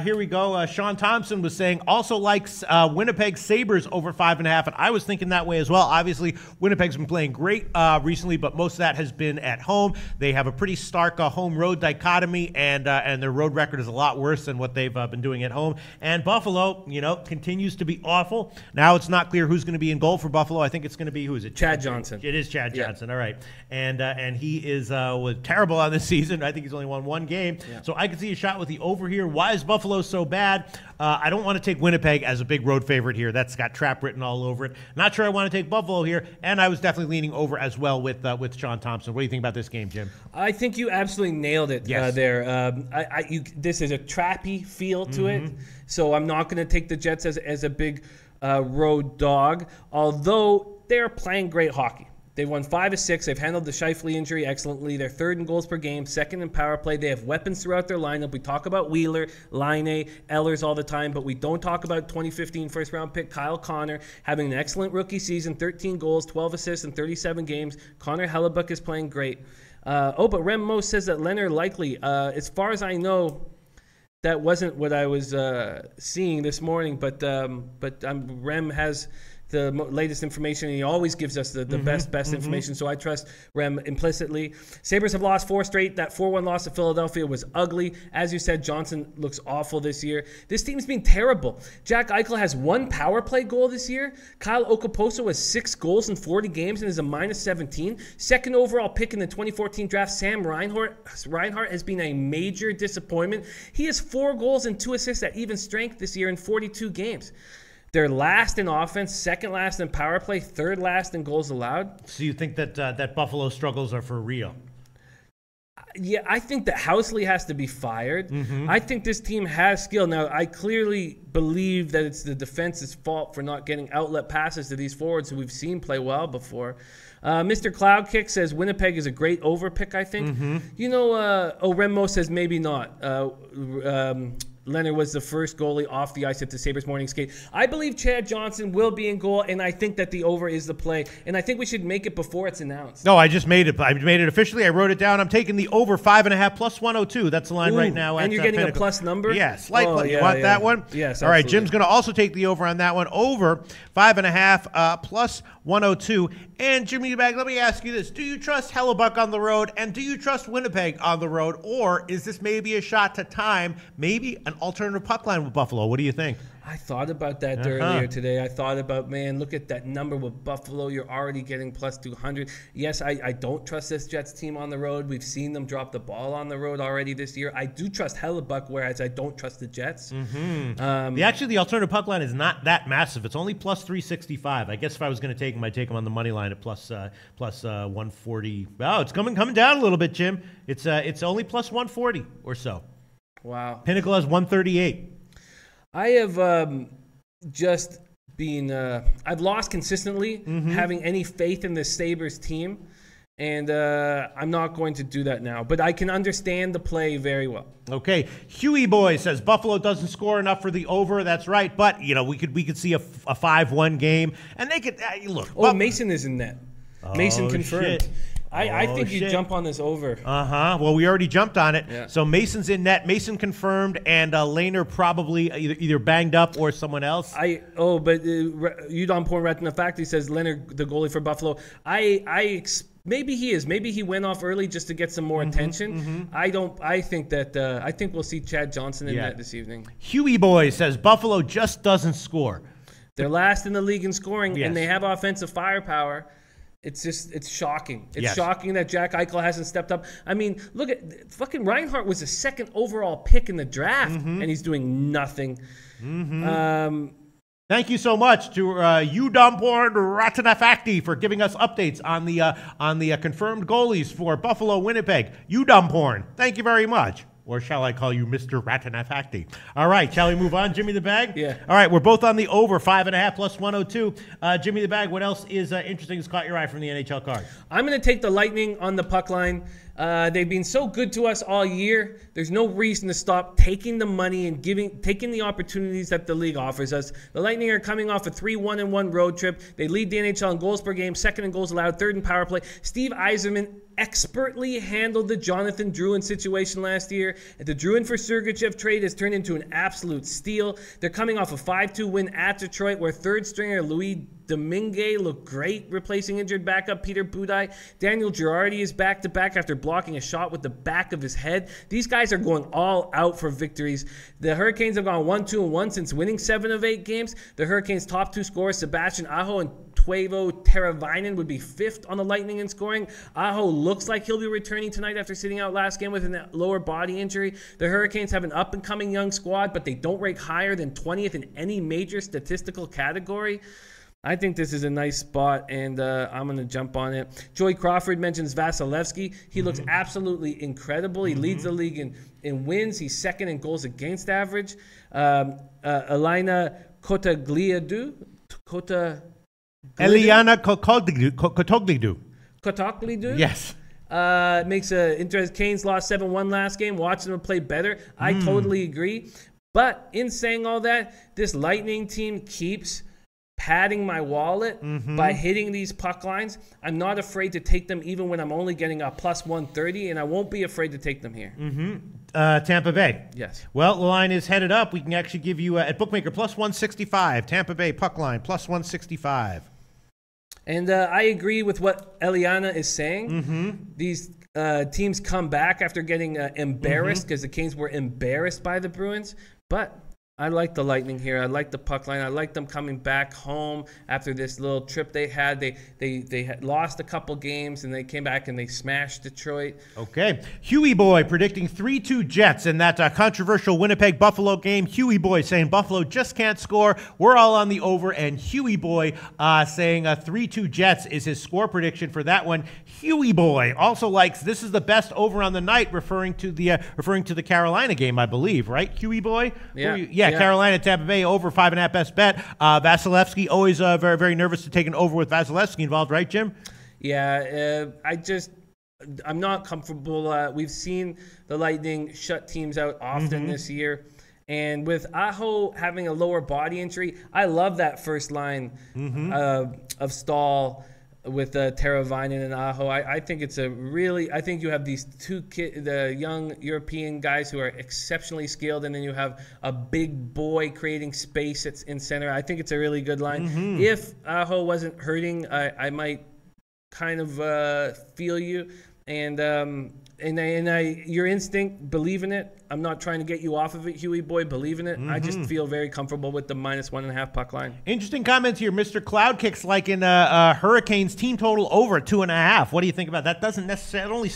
Here we go. Sean Thompson was saying also likes Winnipeg Sabres over 5.5, and I was thinking that way as well. Obviously, Winnipeg's been playing great recently, but most of that has been at home. They have a pretty stark home-road dichotomy, and their road record is a lot worse than what they've been doing at home. And Buffalo, continues to be awful. Now it's not clear who's going to be in goal for Buffalo. I think it's going to be, who is it? Chad Johnson. It is Chad Johnson. All right. And he is was terrible on this season. I think he's only won 1 game. Yeah. So I could see a shot with the over here. Why is Buffalo so bad? I don't want to take Winnipeg as a big road favorite here. That's got trap written all over it. Not sure I want to take Buffalo here. And I was definitely leaning over as well with Sean Thompson. What do you think about this game, Jim? I think you absolutely nailed it there. This is a trappy feel to it. So I'm not going to take the Jets as a big road dog, although they're playing great hockey. They've won 5 of 6. They've handled the Scheifele injury excellently. They're 3rd in goals per game, 2nd in power play. They have weapons throughout their lineup. We talk about Wheeler, Laine, Ehlers all the time, but we don't talk about 2015 first-round pick Kyle Connor having an excellent rookie season, 13 goals, 12 assists in 37 games. Connor Hellebuck is playing great. But Rem Mo says that Leonard likely, as far as I know, that wasn't what I was seeing this morning, but Rem has the latest information, and he always gives us the best information, so I trust Rem implicitly. Sabres have lost 4 straight. That 4-1 loss to Philadelphia was ugly. As you said, Johnson looks awful this year. This team's been terrible. Jack Eichel has 1 power play goal this year. Kyle Okaposo has 6 goals in 40 games and is a -17. 2nd overall pick in the 2014 draft, Sam Reinhart has been a major disappointment. He has 4 goals and 2 assists at even strength this year in 42 games. They're last in offense, 2nd last in power play, 3rd last in goals allowed. So you think that that Buffalo struggles are for real? Yeah, I think that Housley has to be fired. I think this team has skill. Now, I clearly believe that it's the defense's fault for not getting outlet passes to these forwards who we've seen play well before. Mr. Cloudkick says Winnipeg is a great over pick, I think. Remo says maybe not. Leonard was the first goalie off the ice at the Sabres morning skate. I believe Chad Johnson will be in goal, and I think that the over is the play. And I think we should make it before it's announced. No, I just made it. I made it officially. I wrote it down. I'm taking the over 5.5 plus 102. That's the line right now. And you're getting a plus number? Yeah, slight plus. You want that one? Yes, all right, Jim's going to also take the over on that one. Over 5.5 plus 102. And Jimmy the Bag, let me ask you this. Do you trust Hellebuck on the road, and do you trust Winnipeg on the road? Or is this maybe a shot to time, maybe an alternative puck line with Buffalo. What do you think? I thought about that earlier today. I thought about, man, look at that number with Buffalo. You're already getting plus 200. Yes, I don't trust this Jets team on the road. We've seen them drop the ball on the road already this year. I do trust Hellebuck, whereas I don't trust the Jets. Actually, the alternative puck line is not that massive. It's only plus 365. I guess if I was going to take him, I'd take him on the money line at plus 140. Oh, it's coming down a little bit, Jim. It's only plus 140 or so. Wow. Pinnacle has 138. I have just been I've lost consistently having any faith in the Sabres team, and I'm not going to do that now. But I can understand the play very well. Okay, Huey Boy says Buffalo doesn't score enough for the over. That's right, but we could see a 5-1 game, and they could look. Oh, Mason is in net. Mason confirmed. Shit. I think you jump on this over. Well, we already jumped on it. Yeah. So Mason's in net. Mason confirmed, and Lehner probably either banged up or someone else. But Udon Porn Retina Fact, he says Lehner, the goalie for Buffalo. Maybe he is. Maybe he went off early just to get some more attention. I think we'll see Chad Johnson in net this evening. Huey Boy says Buffalo just doesn't score. They're last in the league in scoring, and they have offensive firepower. It's shocking. It's shocking that Jack Eichel hasn't stepped up. I mean, look at fucking Reinhart was the second overall pick in the draft, and he's doing nothing. Thank you so much to Udamporn Ratanafakti for giving us updates on the confirmed goalies for Buffalo, Winnipeg. Udamporn, thank you very much. Or shall I call you Mr. Ratanafakti? All right, shall we move on, Jimmy the Bag? Yeah. All right, we're both on the over, 5.5 plus 102. Jimmy the Bag, what else is interesting that's caught your eye from the NHL card? I'm going to take the Lightning on the puck line. They've been so good to us all year. There's no reason to stop taking the money and taking the opportunities that the league offers us. The Lightning are coming off a 3-1-1 road trip. They lead the NHL in goals per game, second in goals allowed, third in power play. Steve Yzerman expertly handled the Jonathan Drouin situation last year. The Drouin for Sergachev trade has turned into an absolute steal. They're coming off a 5-2 win at Detroit, where third stringer Louis Domingue looked great, replacing injured backup Peter Budaj. Daniel Girardi is back-to-back after blocking a shot with the back of his head. These guys are going all out for victories. The Hurricanes have gone 1-2-1 since winning 7 of 8 games. The Hurricanes' top 2 scorers, Sebastian Aho and Teuvo Teravainen, would be 5th on the Lightning in scoring. Aho looks like he'll be returning tonight after sitting out last game with a lower body injury. The Hurricanes have an up-and-coming young squad, but they don't rank higher than 20th in any major statistical category. I think this is a nice spot, and I'm going to jump on it. Joey Crawford mentions Vasilevsky. He looks absolutely incredible. He leads the league in wins. He's second in goals against average. Elina Eliana Kotoglidou. Kotoglidou? Yes. Makes a interest. Canes lost 7-1 last game. Watching them play better. I totally agree. But in saying all that, this Lightning team keeps padding my wallet by hitting these puck lines. I'm not afraid to take them even when I'm only getting a plus 130, and I won't be afraid to take them here. Tampa Bay. Yes. Well, the line is headed up. We can actually give you at Bookmaker plus 165. Tampa Bay puck line plus 165. And I agree with what Eliana is saying. These teams come back after getting embarrassed because the Canes were embarrassed by the Bruins. But I like the Lightning here. I like the puck line. I like them coming back home after this little trip they had. They had lost a couple games, and they came back and they smashed Detroit. Okay. Huey Boy predicting 3-2 Jets in that controversial Winnipeg-Buffalo game. Huey Boy saying Buffalo just can't score. We're all on the over, and Huey Boy saying 3-2 Jets is his score prediction for that one. Huey Boy also likes this is the best over on the night, referring to the Carolina game, I believe, right? Huey Boy? Yeah. Carolina, Tampa Bay, over 5.5 best bet. Vasilevsky, always very, very nervous to take an over with Vasilevsky involved, right, Jim? Yeah, I'm not comfortable. We've seen the Lightning shut teams out often this year. And with Aho having a lower body injury, I love that first line of Stahl with Teravainen and Aho. I think it's I think you have these the young European guys who are exceptionally skilled, and then you have a big boy creating space in center. I think it's a really good line. If Aho wasn't hurting, I might kind of feel you. And your instinct, believe in it. I'm not trying to get you off of it, Huey boy. Believe in it. I just feel very comfortable with the -1.5 puck line. Interesting comments here. Mr. Cloud Kicks like in Hurricanes team total over 2.5. What do you think about that? Doesn't necessarily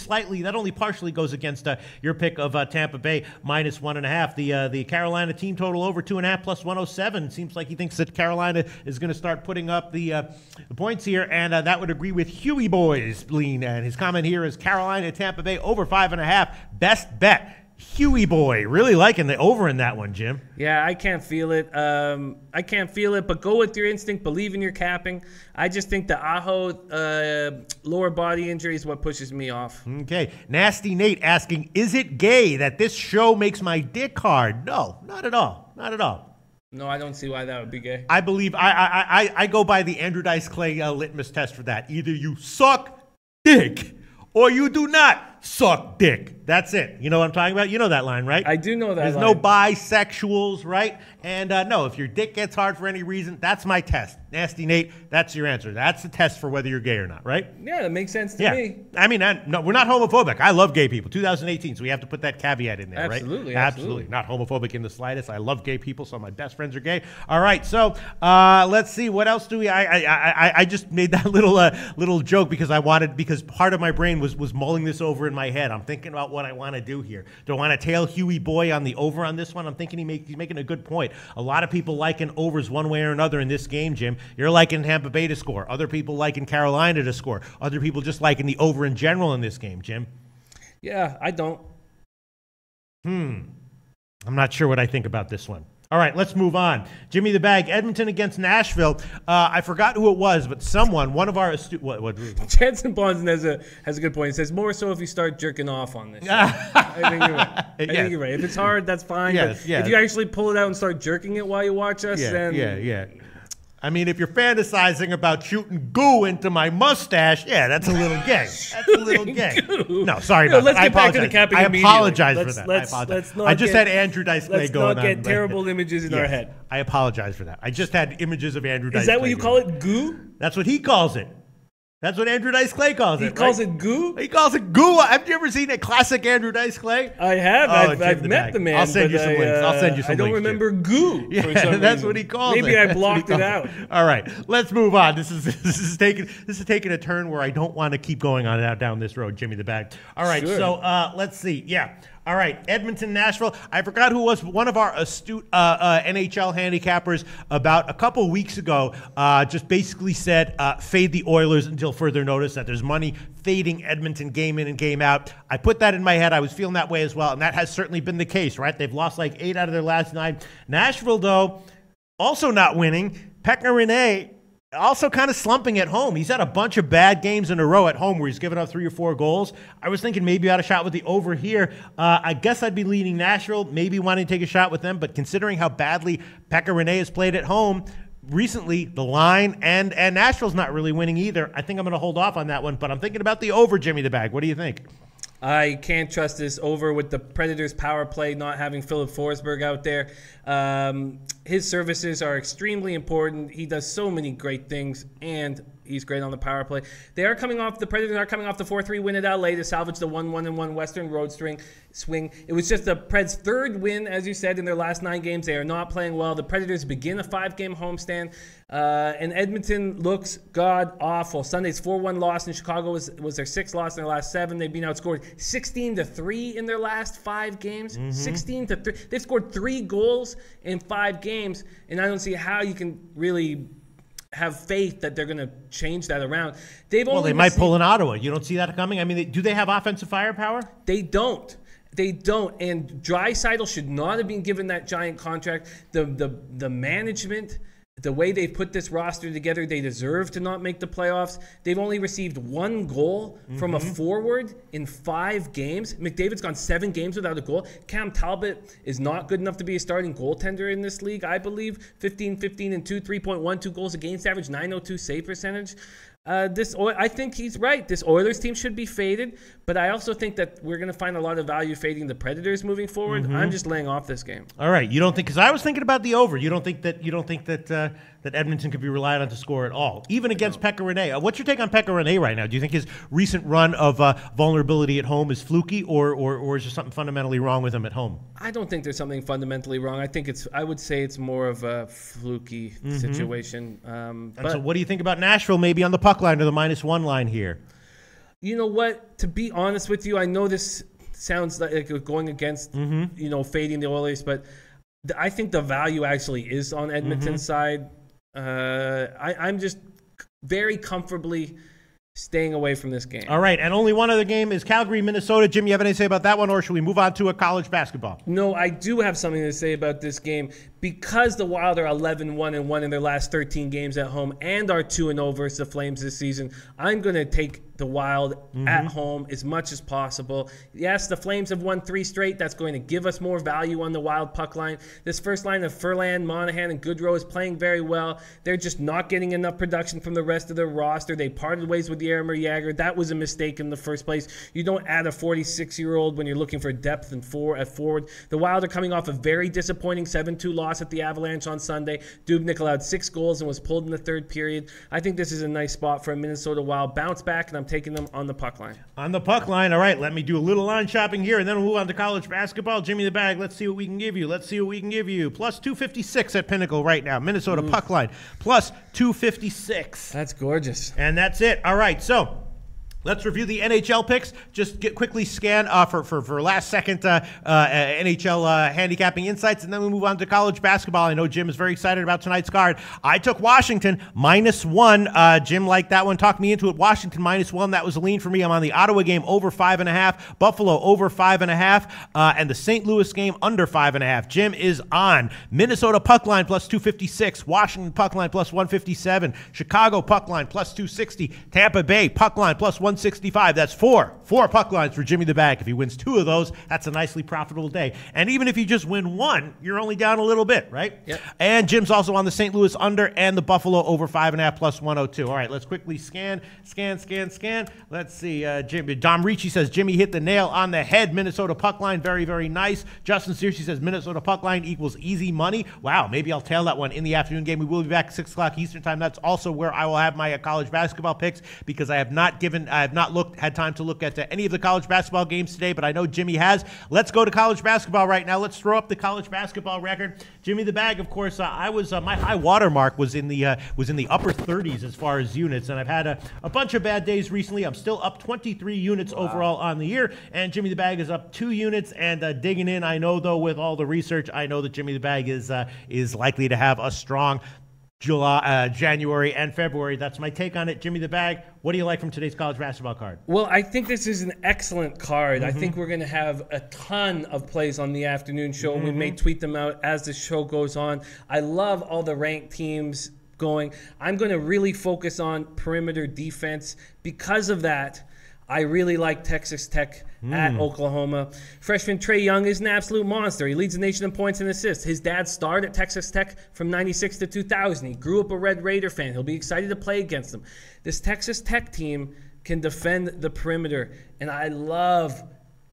that only partially goes against your pick of Tampa Bay -1.5. The Carolina team total over 2.5 plus 107. Seems like he thinks that Carolina is going to start putting up the points here, and that would agree with Huey boy's lean. And his comment here is Carolina Tampa Bay over 5.5. Best bet. Huey boy, really liking the over in that one, Jim. Yeah, I can't feel it. But go with your instinct. Believe in your capping. I just think the Aho lower body injury is what pushes me off. Okay. Nasty Nate asking, is it gay that this show makes my dick hard? No, not at all. Not at all. No, I don't see why that would be gay. I believe I go by the Andrew Dice Clay litmus test for that. Either you suck dick or you do not suck dick. That's it. You know what I'm talking about? You know that line, right? I do know that There's line. no bisexuals, right? And no, if your dick gets hard for any reason, that's my test. Nasty Nate, that's your answer. That's the test for whether you're gay or not, right? Yeah, that makes sense to me. I mean, no, we're not homophobic. I love gay people. 2018, so we have to put that caveat in there, Absolutely, right? absolutely. Not homophobic in the slightest. I love gay people, so my best friends are gay. All right, so let's see. What else do we? I just made that little joke because because part of my brain was mulling this over in my head. I'm thinking about what I want to do here. Do I want to tail Huey boy on the over on this one? I'm thinking he's making a good point. A lot of people liking overs one way or another in this game, Jim. You're liking Tampa Bay to score. Other people liking Carolina to score. Other people just liking the over in general in this game, Jim. Yeah, I don't. I'm not sure what I think about this one. All right, let's move on. Jimmy the Bag, Edmonton against Nashville. I forgot who it was, but one of our astute. What? Jansen Bonds has a good point. He says more so if you start jerking off on this. I think you're right. I think you're right. If it's hard, that's fine. Yes, but if you actually pull it out and start jerking it while you watch us, then I mean, if you're fantasizing about shooting goo into my mustache, that's a little gay. That's a little gay. No, sorry about that. Let's get back to the capping immediately. I apologize for that. I just had Andrew Dice Clay going on. Let's not get terrible images in our head. I apologize for that. I just had images of Andrew Dice Clay. Is that what you call it, goo? That's what he calls it. That's what Andrew Dice Clay calls it. He calls it goo? He calls it goo. Have you ever seen a classic Andrew Dice Clay? I have. I've met the man. I'll send you some links. I'll send you some links. I don't remember goo. Yeah, that's what he calls it. Maybe I blocked it out. All right, let's move on. This is taking a turn where I don't want to keep going on down this road, Jimmy the Bag. All right, so let's see. Yeah. All right, Edmonton, Nashville. I forgot who was one of our astute NHL handicappers about a couple weeks ago. Just basically said fade the Oilers until further notice, that there's money fading Edmonton game in and game out. I put that in my head. I was feeling that way as well, and that has certainly been the case, right? They've lost like 8 out of their last 9. Nashville, though, also not winning. Pekka Rinne also kind of slumping at home. He's had a bunch of bad games in a row at home where he's given up 3 or 4 goals. I was thinking maybe I had a shot with the over here. I guess I'd be leaning Nashville, maybe wanting to take a shot with them, but considering how badly Pekka Rinne has played at home recently, the line and Nashville's not really winning either. I think I'm going to hold off on that one, but I'm thinking about the over, Jimmy the Bag. What do you think? I can't trust this over with the Predators' power play not having Philip Forsberg out there. His services are extremely important. He does so many great things, and he's great on the power play. The Predators are coming off the 4-3 win at LA to salvage the 1-1 Western Road swing. It was just the Preds' 3rd win, as you said, in their last 9 games. They are not playing well. The Predators begin a 5-game homestand, and Edmonton looks god-awful. Sunday's 4-1 loss in Chicago was their 6th loss in their last 7. They've been outscored 16-3 in their last 5 games. 16-3. They've scored 3 goals in 5 games, and I don't see how you can really have faith that they're going to change that around. They might pull in Ottawa. You don't see that coming? I mean, do they have offensive firepower? They don't. And Draisaitl should not have been given that giant contract. The management, the way they've put this roster together, they deserve to not make the playoffs. They've only received 1 goal from a forward in 5 games. McDavid's gone 7 games without a goal. Cam Talbot is not good enough to be a starting goaltender in this league, I believe. 15-15-2, 3.12 goals against average, 902 save percentage. I think he's right. This Oilers team should be faded, but I also think that we're going to find a lot of value fading the Predators moving forward. I'm just laying off this game. All right, you don't think? Because I was thinking about the over. You don't think that that Edmonton could be relied on to score at all, even against Pekka Rinne. What's your take on Pekka Rinne right now? Do you think his recent run of vulnerability at home is fluky, or is there something fundamentally wrong with him at home? I don't think there's something fundamentally wrong. I would say it's more of a fluky situation. But so what do you think about Nashville maybe on the puck line or the -1 line here? You know what? To be honest with you, I know this sounds like going against, fading the Oilers, but I think the value actually is on Edmonton's side. I'm just very comfortably staying away from this game. All right, and only one other game is Calgary, Minnesota. Jim, you have anything to say about that one, or should we move on to a college basketball? No, I do have something to say about this game. Because the Wild are 11-1-1 in their last 13 games at home and are 2-0 versus the Flames this season, I'm going to take the Wild at home as much as possible. Yes, the Flames have won 3 straight. That's going to give us more value on the Wild puck line. This first line of Furlan, Monahan, and Goodrow is playing very well. They're just not getting enough production from the rest of their roster. They parted ways with Jaromir Jagr. That was a mistake in the first place. You don't add a 46-year-old when you're looking for depth and at forward. The Wild are coming off a very disappointing 7-2 loss at the Avalanche on Sunday. Dubnyk allowed 6 goals and was pulled in the third period. I think this is a nice spot for a Minnesota Wild bounce back, and I'm taking them on the puck line. On the puck line. All right, let me do a little line shopping here, and then we'll move on to college basketball. Jimmy the Bag, let's see what we can give you. Plus 256 at Pinnacle right now. Minnesota puck line. Plus 256. That's gorgeous. And that's it. All right, so let's review the NHL picks. Just quickly scan for last second NHL handicapping insights, and then we move on to college basketball. I know Jim is very excited about tonight's card. I took Washington -1. Jim liked that one. Talked me into it. Washington -1. That was a lean for me. I'm on the Ottawa game over 5.5, Buffalo over 5.5, and the St. Louis game under 5.5. Jim is on Minnesota puck line plus 256, Washington puck line plus 157, Chicago puck line plus 260, Tampa Bay puck line plus 165. That's four puck lines for Jimmy the Bag. If he wins 2 of those, that's a nicely profitable day. And even if you just win 1, you're only down a little bit, right? Yep. And Jim's also on the St. Louis under and the Buffalo over 5.5 plus 102. All right, let's quickly scan. Let's see. Dom Ricci says Jimmy hit the nail on the head. Minnesota puck line, very, very nice. Justin Searcy says Minnesota puck line equals easy money. Wow, maybe I'll tail that one in the afternoon game. We will be back at 6 o'clock Eastern time. That's also where I will have my college basketball picks, because I have not had time to look at any of the college basketball games today, but I know Jimmy has. Let's go to college basketball right now. Let's throw up the college basketball record. Jimmy the Bag, of course, my high water mark was in the upper 30s as far as units, and I've had a bunch of bad days recently. I'm still up 23 units overall on the year, and Jimmy the Bag is up 2 units. And digging in, I know though with all the research, I know that Jimmy the Bag is likely to have a strong January and February. That's my take on it. Jimmy the Bag, what do you like from today's college basketball card? Well, I think this is an excellent card. I think we're going to have a ton of plays on the afternoon show, and we may tweet them out as the show goes on. I love all the ranked teams going. I'm going to really focus on perimeter defense. Because of that, I really like Texas Tech at Oklahoma. Freshman Trae Young is an absolute monster. He leads the nation in points and assists. His dad starred at Texas Tech from 96 to 2000. He grew up a Red Raider fan. He'll be excited to play against them. This Texas Tech team can defend the perimeter, and I love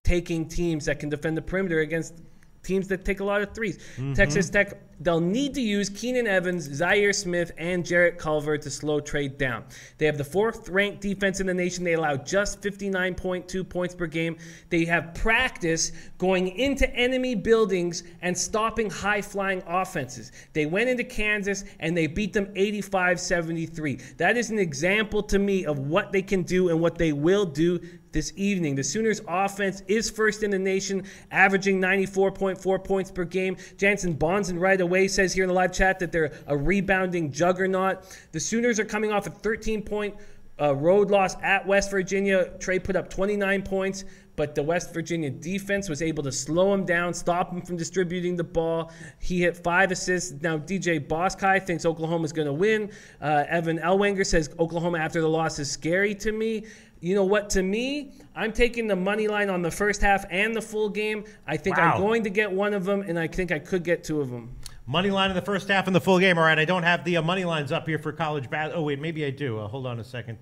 taking teams that can defend the perimeter against teams that take a lot of threes. Texas Tech, they'll need to use Keenan Evans, Zaire Smith, and Jarrett Culver to slow Trae down. They have the 4th ranked defense in the nation. They allow just 59.2 points per game. They have practice going into enemy buildings and stopping high-flying offenses. They went into Kansas and they beat them 85-73. That is an example to me of what they can do and what they will do this evening. The Sooners' offense is first in the nation, averaging 94.4 points per game. Jansen Bonson right away says here in the live chat that they're a rebounding juggernaut. The Sooners are coming off a 13-point road loss at West Virginia. Trae put up 29 points, but the West Virginia defense was able to slow him down, stop him from distributing the ball. He hit 5 assists. Now, DJ Boskai thinks Oklahoma's going to win. Evan Elwanger says Oklahoma after the loss is scary to me. You know what? To me, I'm taking the money line on the first half and the full game. I think I'm going to get one of them, and I think I could get 2 of them. Money line in the first half and the full game. All right, I don't have the money lines up here for college basketball. Oh, wait, maybe I do. Hold on a second.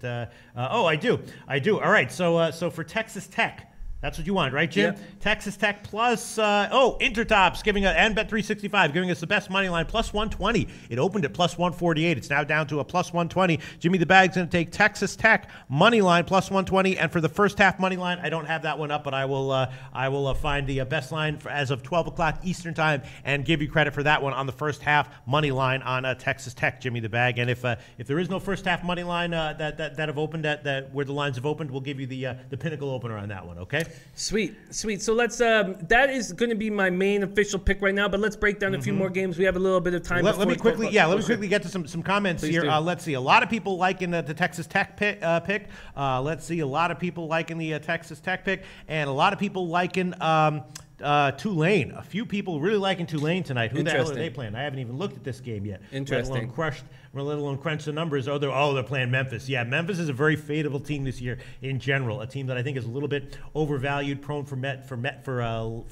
Oh, I do. All right, so for Texas Tech, that's what you want, right, Jim? Yep. Texas Tech plus, intertops giving and Bet365 giving us the best money line, plus 120. It opened at plus 148. It's now down to a plus 120. Jimmy the Bag's going to take Texas Tech money line plus 120. And for the first half money line, I don't have that one up, but I will find the best line as of 12 o'clock Eastern time and give you credit for that one on the first half money line on Texas Tech, Jimmy the Bag. And if there is no first half money line that have opened that where the lines have opened, we'll give you the pinnacle opener on that one. Okay. Sweet. So let's. That is going to be my main official pick right now. But let's break down a few more games. We have a little bit of time. Let me quickly get to some comments here. Let's see. A lot of people liking the Texas Tech pick. Let's see. A lot of people liking the Texas Tech pick, and a lot of people liking Tulane. A few people really liking Tulane tonight. Who the hell are they playing? I haven't even looked at this game yet. Interesting. Let alone crunch the numbers. they're playing Memphis. Yeah, Memphis is a very favorable team this year in general. A team that I think is a little bit overvalued, prone for letdowns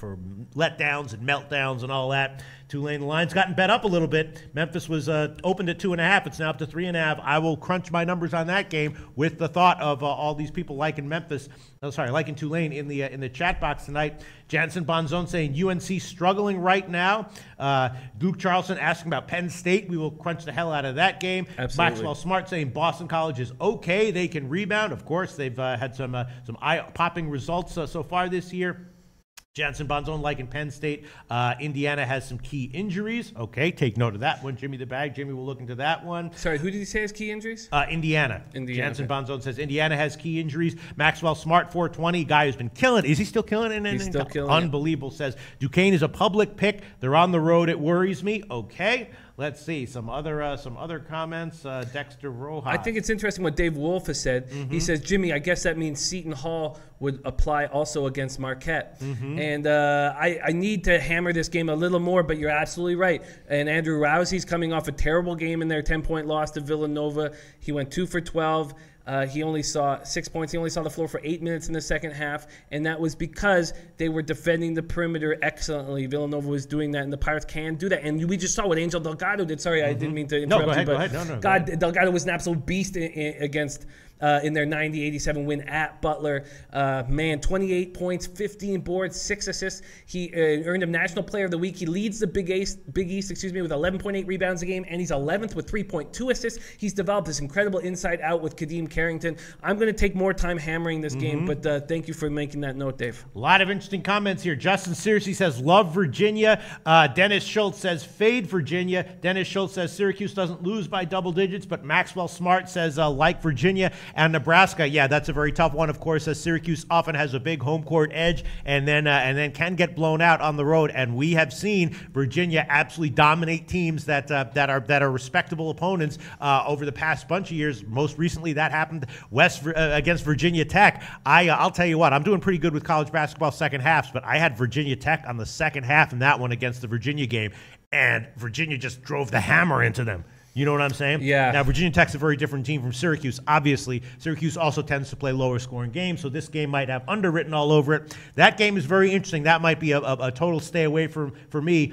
and meltdowns and all that. Tulane, the line's gotten bet up a little bit. Memphis was opened at 2.5. It's now up to 3.5. I will crunch my numbers on that game with the thought of all these people liking liking Tulane in the chat box tonight. Jansen Bonzone saying UNC struggling right now. Luke Charleston asking about Penn State. We will crunch the hell out of that game. Absolutely. Maxwell Smart saying Boston College is okay. They can rebound. Of course, they've had some eye-popping results so far this year. Jansen Bonzone liking Penn State. Indiana has some key injuries. Okay, take note of that one, Jimmy the Bag. Jimmy will look into that one. Sorry, who did he say has key injuries? Indiana. Jansen Bonzone says Indiana has key injuries. Maxwell Smart, 420, guy who's been killing. Is he still killing it? He's still killing Unbelievable, says Duquesne is a public pick. They're on the road. It worries me. Okay. Let's see some other comments. Dexter Rojas. I think it's interesting what Dave Wolf has said. He says, Jimmy, I guess that means Seton Hall would apply also against Marquette. And I need to hammer this game a little more, but you're absolutely right. And Andrew Rousey's coming off a terrible game in their 10-point loss to Villanova. He went 2 for 12. He only saw 6 points. He only saw the floor for 8 minutes in the second half, and that was because they were defending the perimeter excellently. Villanova was doing that, and the Pirates can do that. And we just saw what Angel Delgado did. Sorry, I didn't mean to interrupt you. Go ahead. No, God, Delgado was an absolute beast against in their 90-87 win at Butler. 28 points, 15 boards, 6 assists. He earned him National Player of the Week. He leads the Big East, with 11.8 rebounds a game, and he's 11th with 3.2 assists. He's developed this incredible inside-out with Kadeem Carrington. I'm going to take more time hammering this game, but thank you for making that note, Dave. A lot of interesting comments here. Justin Searcy says, love Virginia. Dennis Schultz says, fade Virginia. Dennis Schultz says, Syracuse doesn't lose by double digits, but Maxwell Smart says, like Virginia. And Nebraska, yeah, that's a very tough one. Of course, Syracuse often has a big home court edge, and then can get blown out on the road. And we have seen Virginia absolutely dominate teams that are respectable opponents over the past bunch of years. Most recently, that happened against Virginia Tech. I'll tell you what, I'm doing pretty good with college basketball second halves, but I had Virginia Tech on the second half in that one against the Virginia game, and Virginia just drove the hammer into them. You know what I'm saying? Yeah. Now, Virginia Tech's a very different team from Syracuse. Obviously, Syracuse also tends to play lower scoring games, so this game might have underwritten all over it. That game is very interesting. That might be a total stay away for me.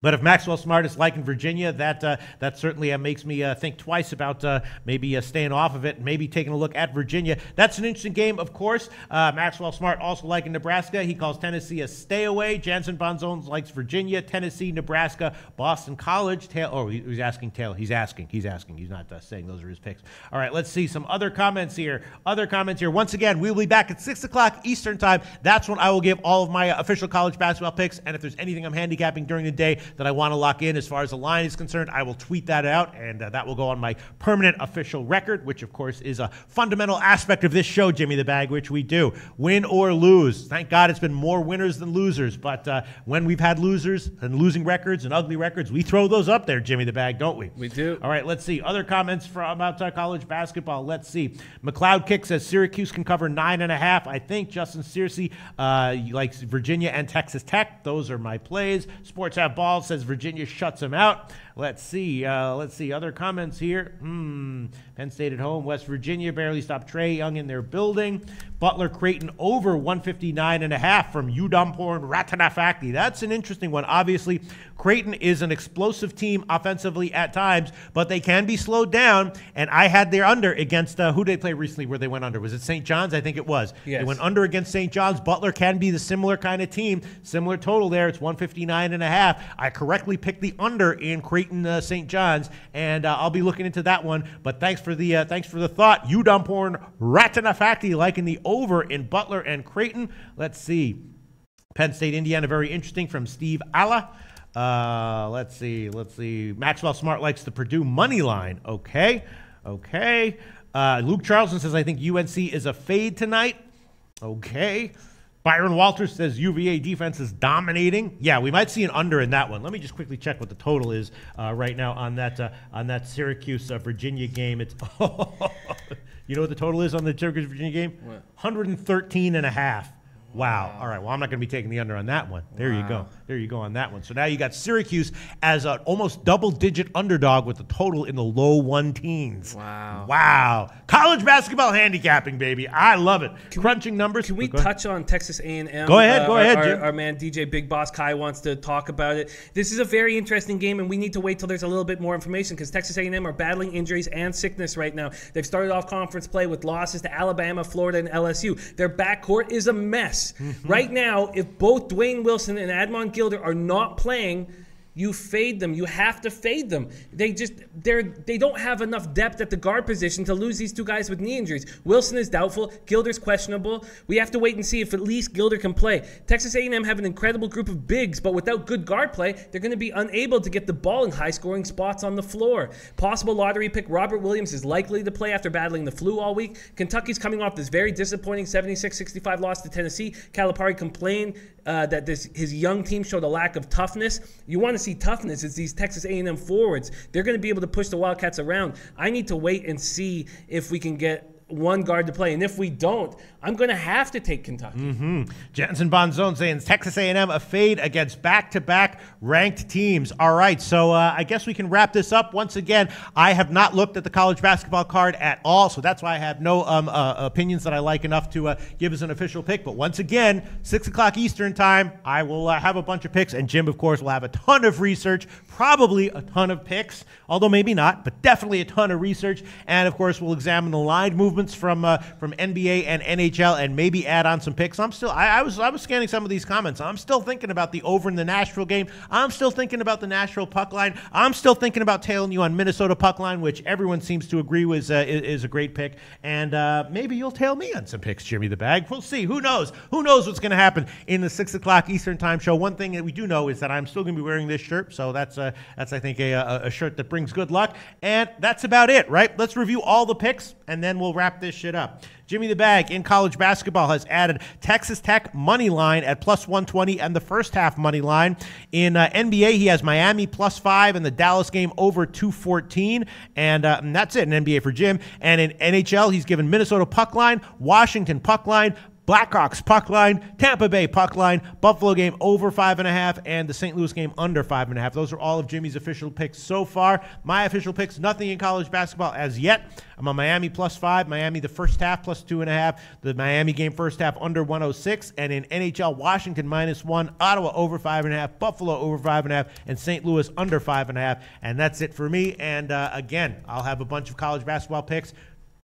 But if Maxwell Smart is liking Virginia, that certainly makes me think twice about maybe staying off of it and maybe taking a look at Virginia. That's an interesting game, of course. Maxwell Smart also liking Nebraska. He calls Tennessee a stay away. Jansen Bonzone likes Virginia, Tennessee, Nebraska, Boston College. He's asking Taylor. He's asking. He's not saying those are his picks. All right, let's see some other comments here. Once again, we will be back at 6 o'clock Eastern time. That's when I will give all of my official college basketball picks. And if there's anything I'm handicapping during the day that I want to lock in as far as the line is concerned, I will tweet that out, and that will go on my permanent official record, which, of course, is a fundamental aspect of this show, Jimmy the Bag, which we do. Win or lose. Thank God it's been more winners than losers, but when we've had losers and losing records and ugly records, we throw those up there, Jimmy the Bag, don't we? We do. All right, let's see. Other comments about college basketball. Let's see. McLeod Kick says Syracuse can cover 9.5. I think Justin Searcy likes Virginia and Texas Tech. Those are my plays. Sports Have Balls says Virginia shuts them out. Let's see other comments here. Penn State at home. West Virginia barely stopped Trae Young in their building. Butler Creighton over 159.5 from Udamporn Ratanafakti. That's an interesting one. Obviously, Creighton is an explosive team offensively at times, but they can be slowed down. And I had their under against who did they play recently where they went under? Was it St. John's? I think it was. Yes. They went under against St. John's. Butler can be the similar kind of team. Similar total there. It's 159.5. I correctly picked the under in Creighton St. John's, and I'll be looking into that one. But thanks for the thought. Udamporn Ratanafakti liking the over in Butler and Creighton. Let's see. Penn State, Indiana, very interesting from Steve Alla. Let's see. Maxwell Smart likes the Purdue money line. Okay. Luke Charleston says, I think UNC is a fade tonight. Okay. Byron Walters says UVA defense is dominating. Yeah, we might see an under in that one. Let me just quickly check what the total is right now on that Syracuse Virginia game. It's you know what the total is on the Syracuse Virginia game? What? 113.5. Wow. All right. Well, I'm not going to be taking the under on that one. There you go. There you go on that one. So now you got Syracuse as an almost double-digit underdog with the total in the low 1-teens. Wow. College basketball handicapping, baby. I love it. Crunching numbers. Can we touch on Texas A&M? Go ahead, Jim. Our man DJ Big Boss Kai wants to talk about it. This is a very interesting game, and we need to wait till there's a little bit more information because Texas A&M are battling injuries and sickness right now. They've started off conference play with losses to Alabama, Florida, and LSU. Their backcourt is a mess. Right now, if both Dwayne Wilson and Admon Gilder are not playing, you fade them. You have to fade them. They don't have enough depth at the guard position to lose these two guys with knee injuries. Wilson is doubtful. Gilder's questionable. We have to wait and see if at least Gilder can play. Texas A&M have an incredible group of bigs, but without good guard play, they're going to be unable to get the ball in high-scoring spots on the floor. Possible lottery pick Robert Williams is likely to play after battling the flu all week. Kentucky's coming off this very disappointing 76-65 loss to Tennessee. Calipari complained that his young team showed a lack of toughness. You want to see toughness. It's these Texas A&M forwards. They're going to be able to push the Wildcats around. I need to wait and see if we can get one guard to play. And if we don't, I'm going to have to take Kentucky. Jensen Bonzone saying Texas A&M a fade against back-to-back ranked teams. All right, so I guess we can wrap this up. Once again, I have not looked at the college basketball card at all, so that's why I have no opinions that I like enough to give as an official pick. But once again, 6 o'clock Eastern time, I will have a bunch of picks, and Jim, of course, will have a ton of research, probably a ton of picks, although maybe not, but definitely a ton of research. And, of course, we'll examine the line movements from NBA and NHL and maybe add on some picks. I was scanning some of these comments. I'm still thinking about the over in the Nashville game. I'm still thinking about the Nashville puck line. I'm still thinking about tailing you on Minnesota puck line, which everyone seems to agree is a great pick. And maybe you'll tail me on some picks, Jimmy the Bag. We'll see. Who knows? Who knows what's going to happen in the 6 o'clock Eastern time show? One thing that we do know is that I'm still going to be wearing this shirt, so that's I think a shirt that brings good luck. And that's about it, right? Let's review all the picks, and then we'll wrap this shit up. Jimmy the Bag in college basketball has added Texas Tech money line at plus 120 and the first half money line. In NBA, he has Miami plus 5 and the Dallas game over 214. And that's it in NBA for Jim. And in NHL, he's given Minnesota puck line, Washington puck line, Blackhawks puck line, Tampa Bay puck line, Buffalo game over 5.5, and the St. Louis game under 5.5. Those are all of Jimmy's official picks so far. My official picks, nothing in college basketball as yet. I'm on Miami plus 5, Miami the first half plus 2.5, the Miami game first half under 106, and in NHL, Washington minus 1, Ottawa over 5.5, Buffalo over 5.5, and St. Louis under 5.5. And that's it for me. And again, I'll have a bunch of college basketball picks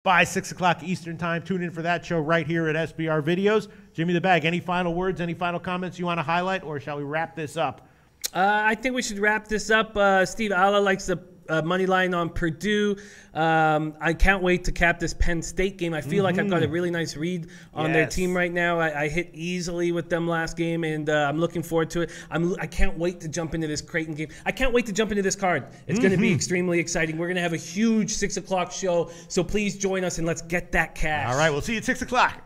by 6 o'clock Eastern time. Tune in for that show right here at SBR Videos. Jimmy the Bag, any final words, any final comments you want to highlight, or shall we wrap this up? I think we should wrap this up. Steve Alla likes the money line on Purdue. I can't wait to cap this Penn State game. I feel like I've got a really nice read on their team right now. I hit easily with them last game, and I'm looking forward to it. I can't wait to jump into this Creighton game. I can't wait to jump into this card. It's going to be extremely exciting. We're going to have a huge 6 o'clock show, so please join us and let's get that cash. All right, we'll see you at 6 o'clock.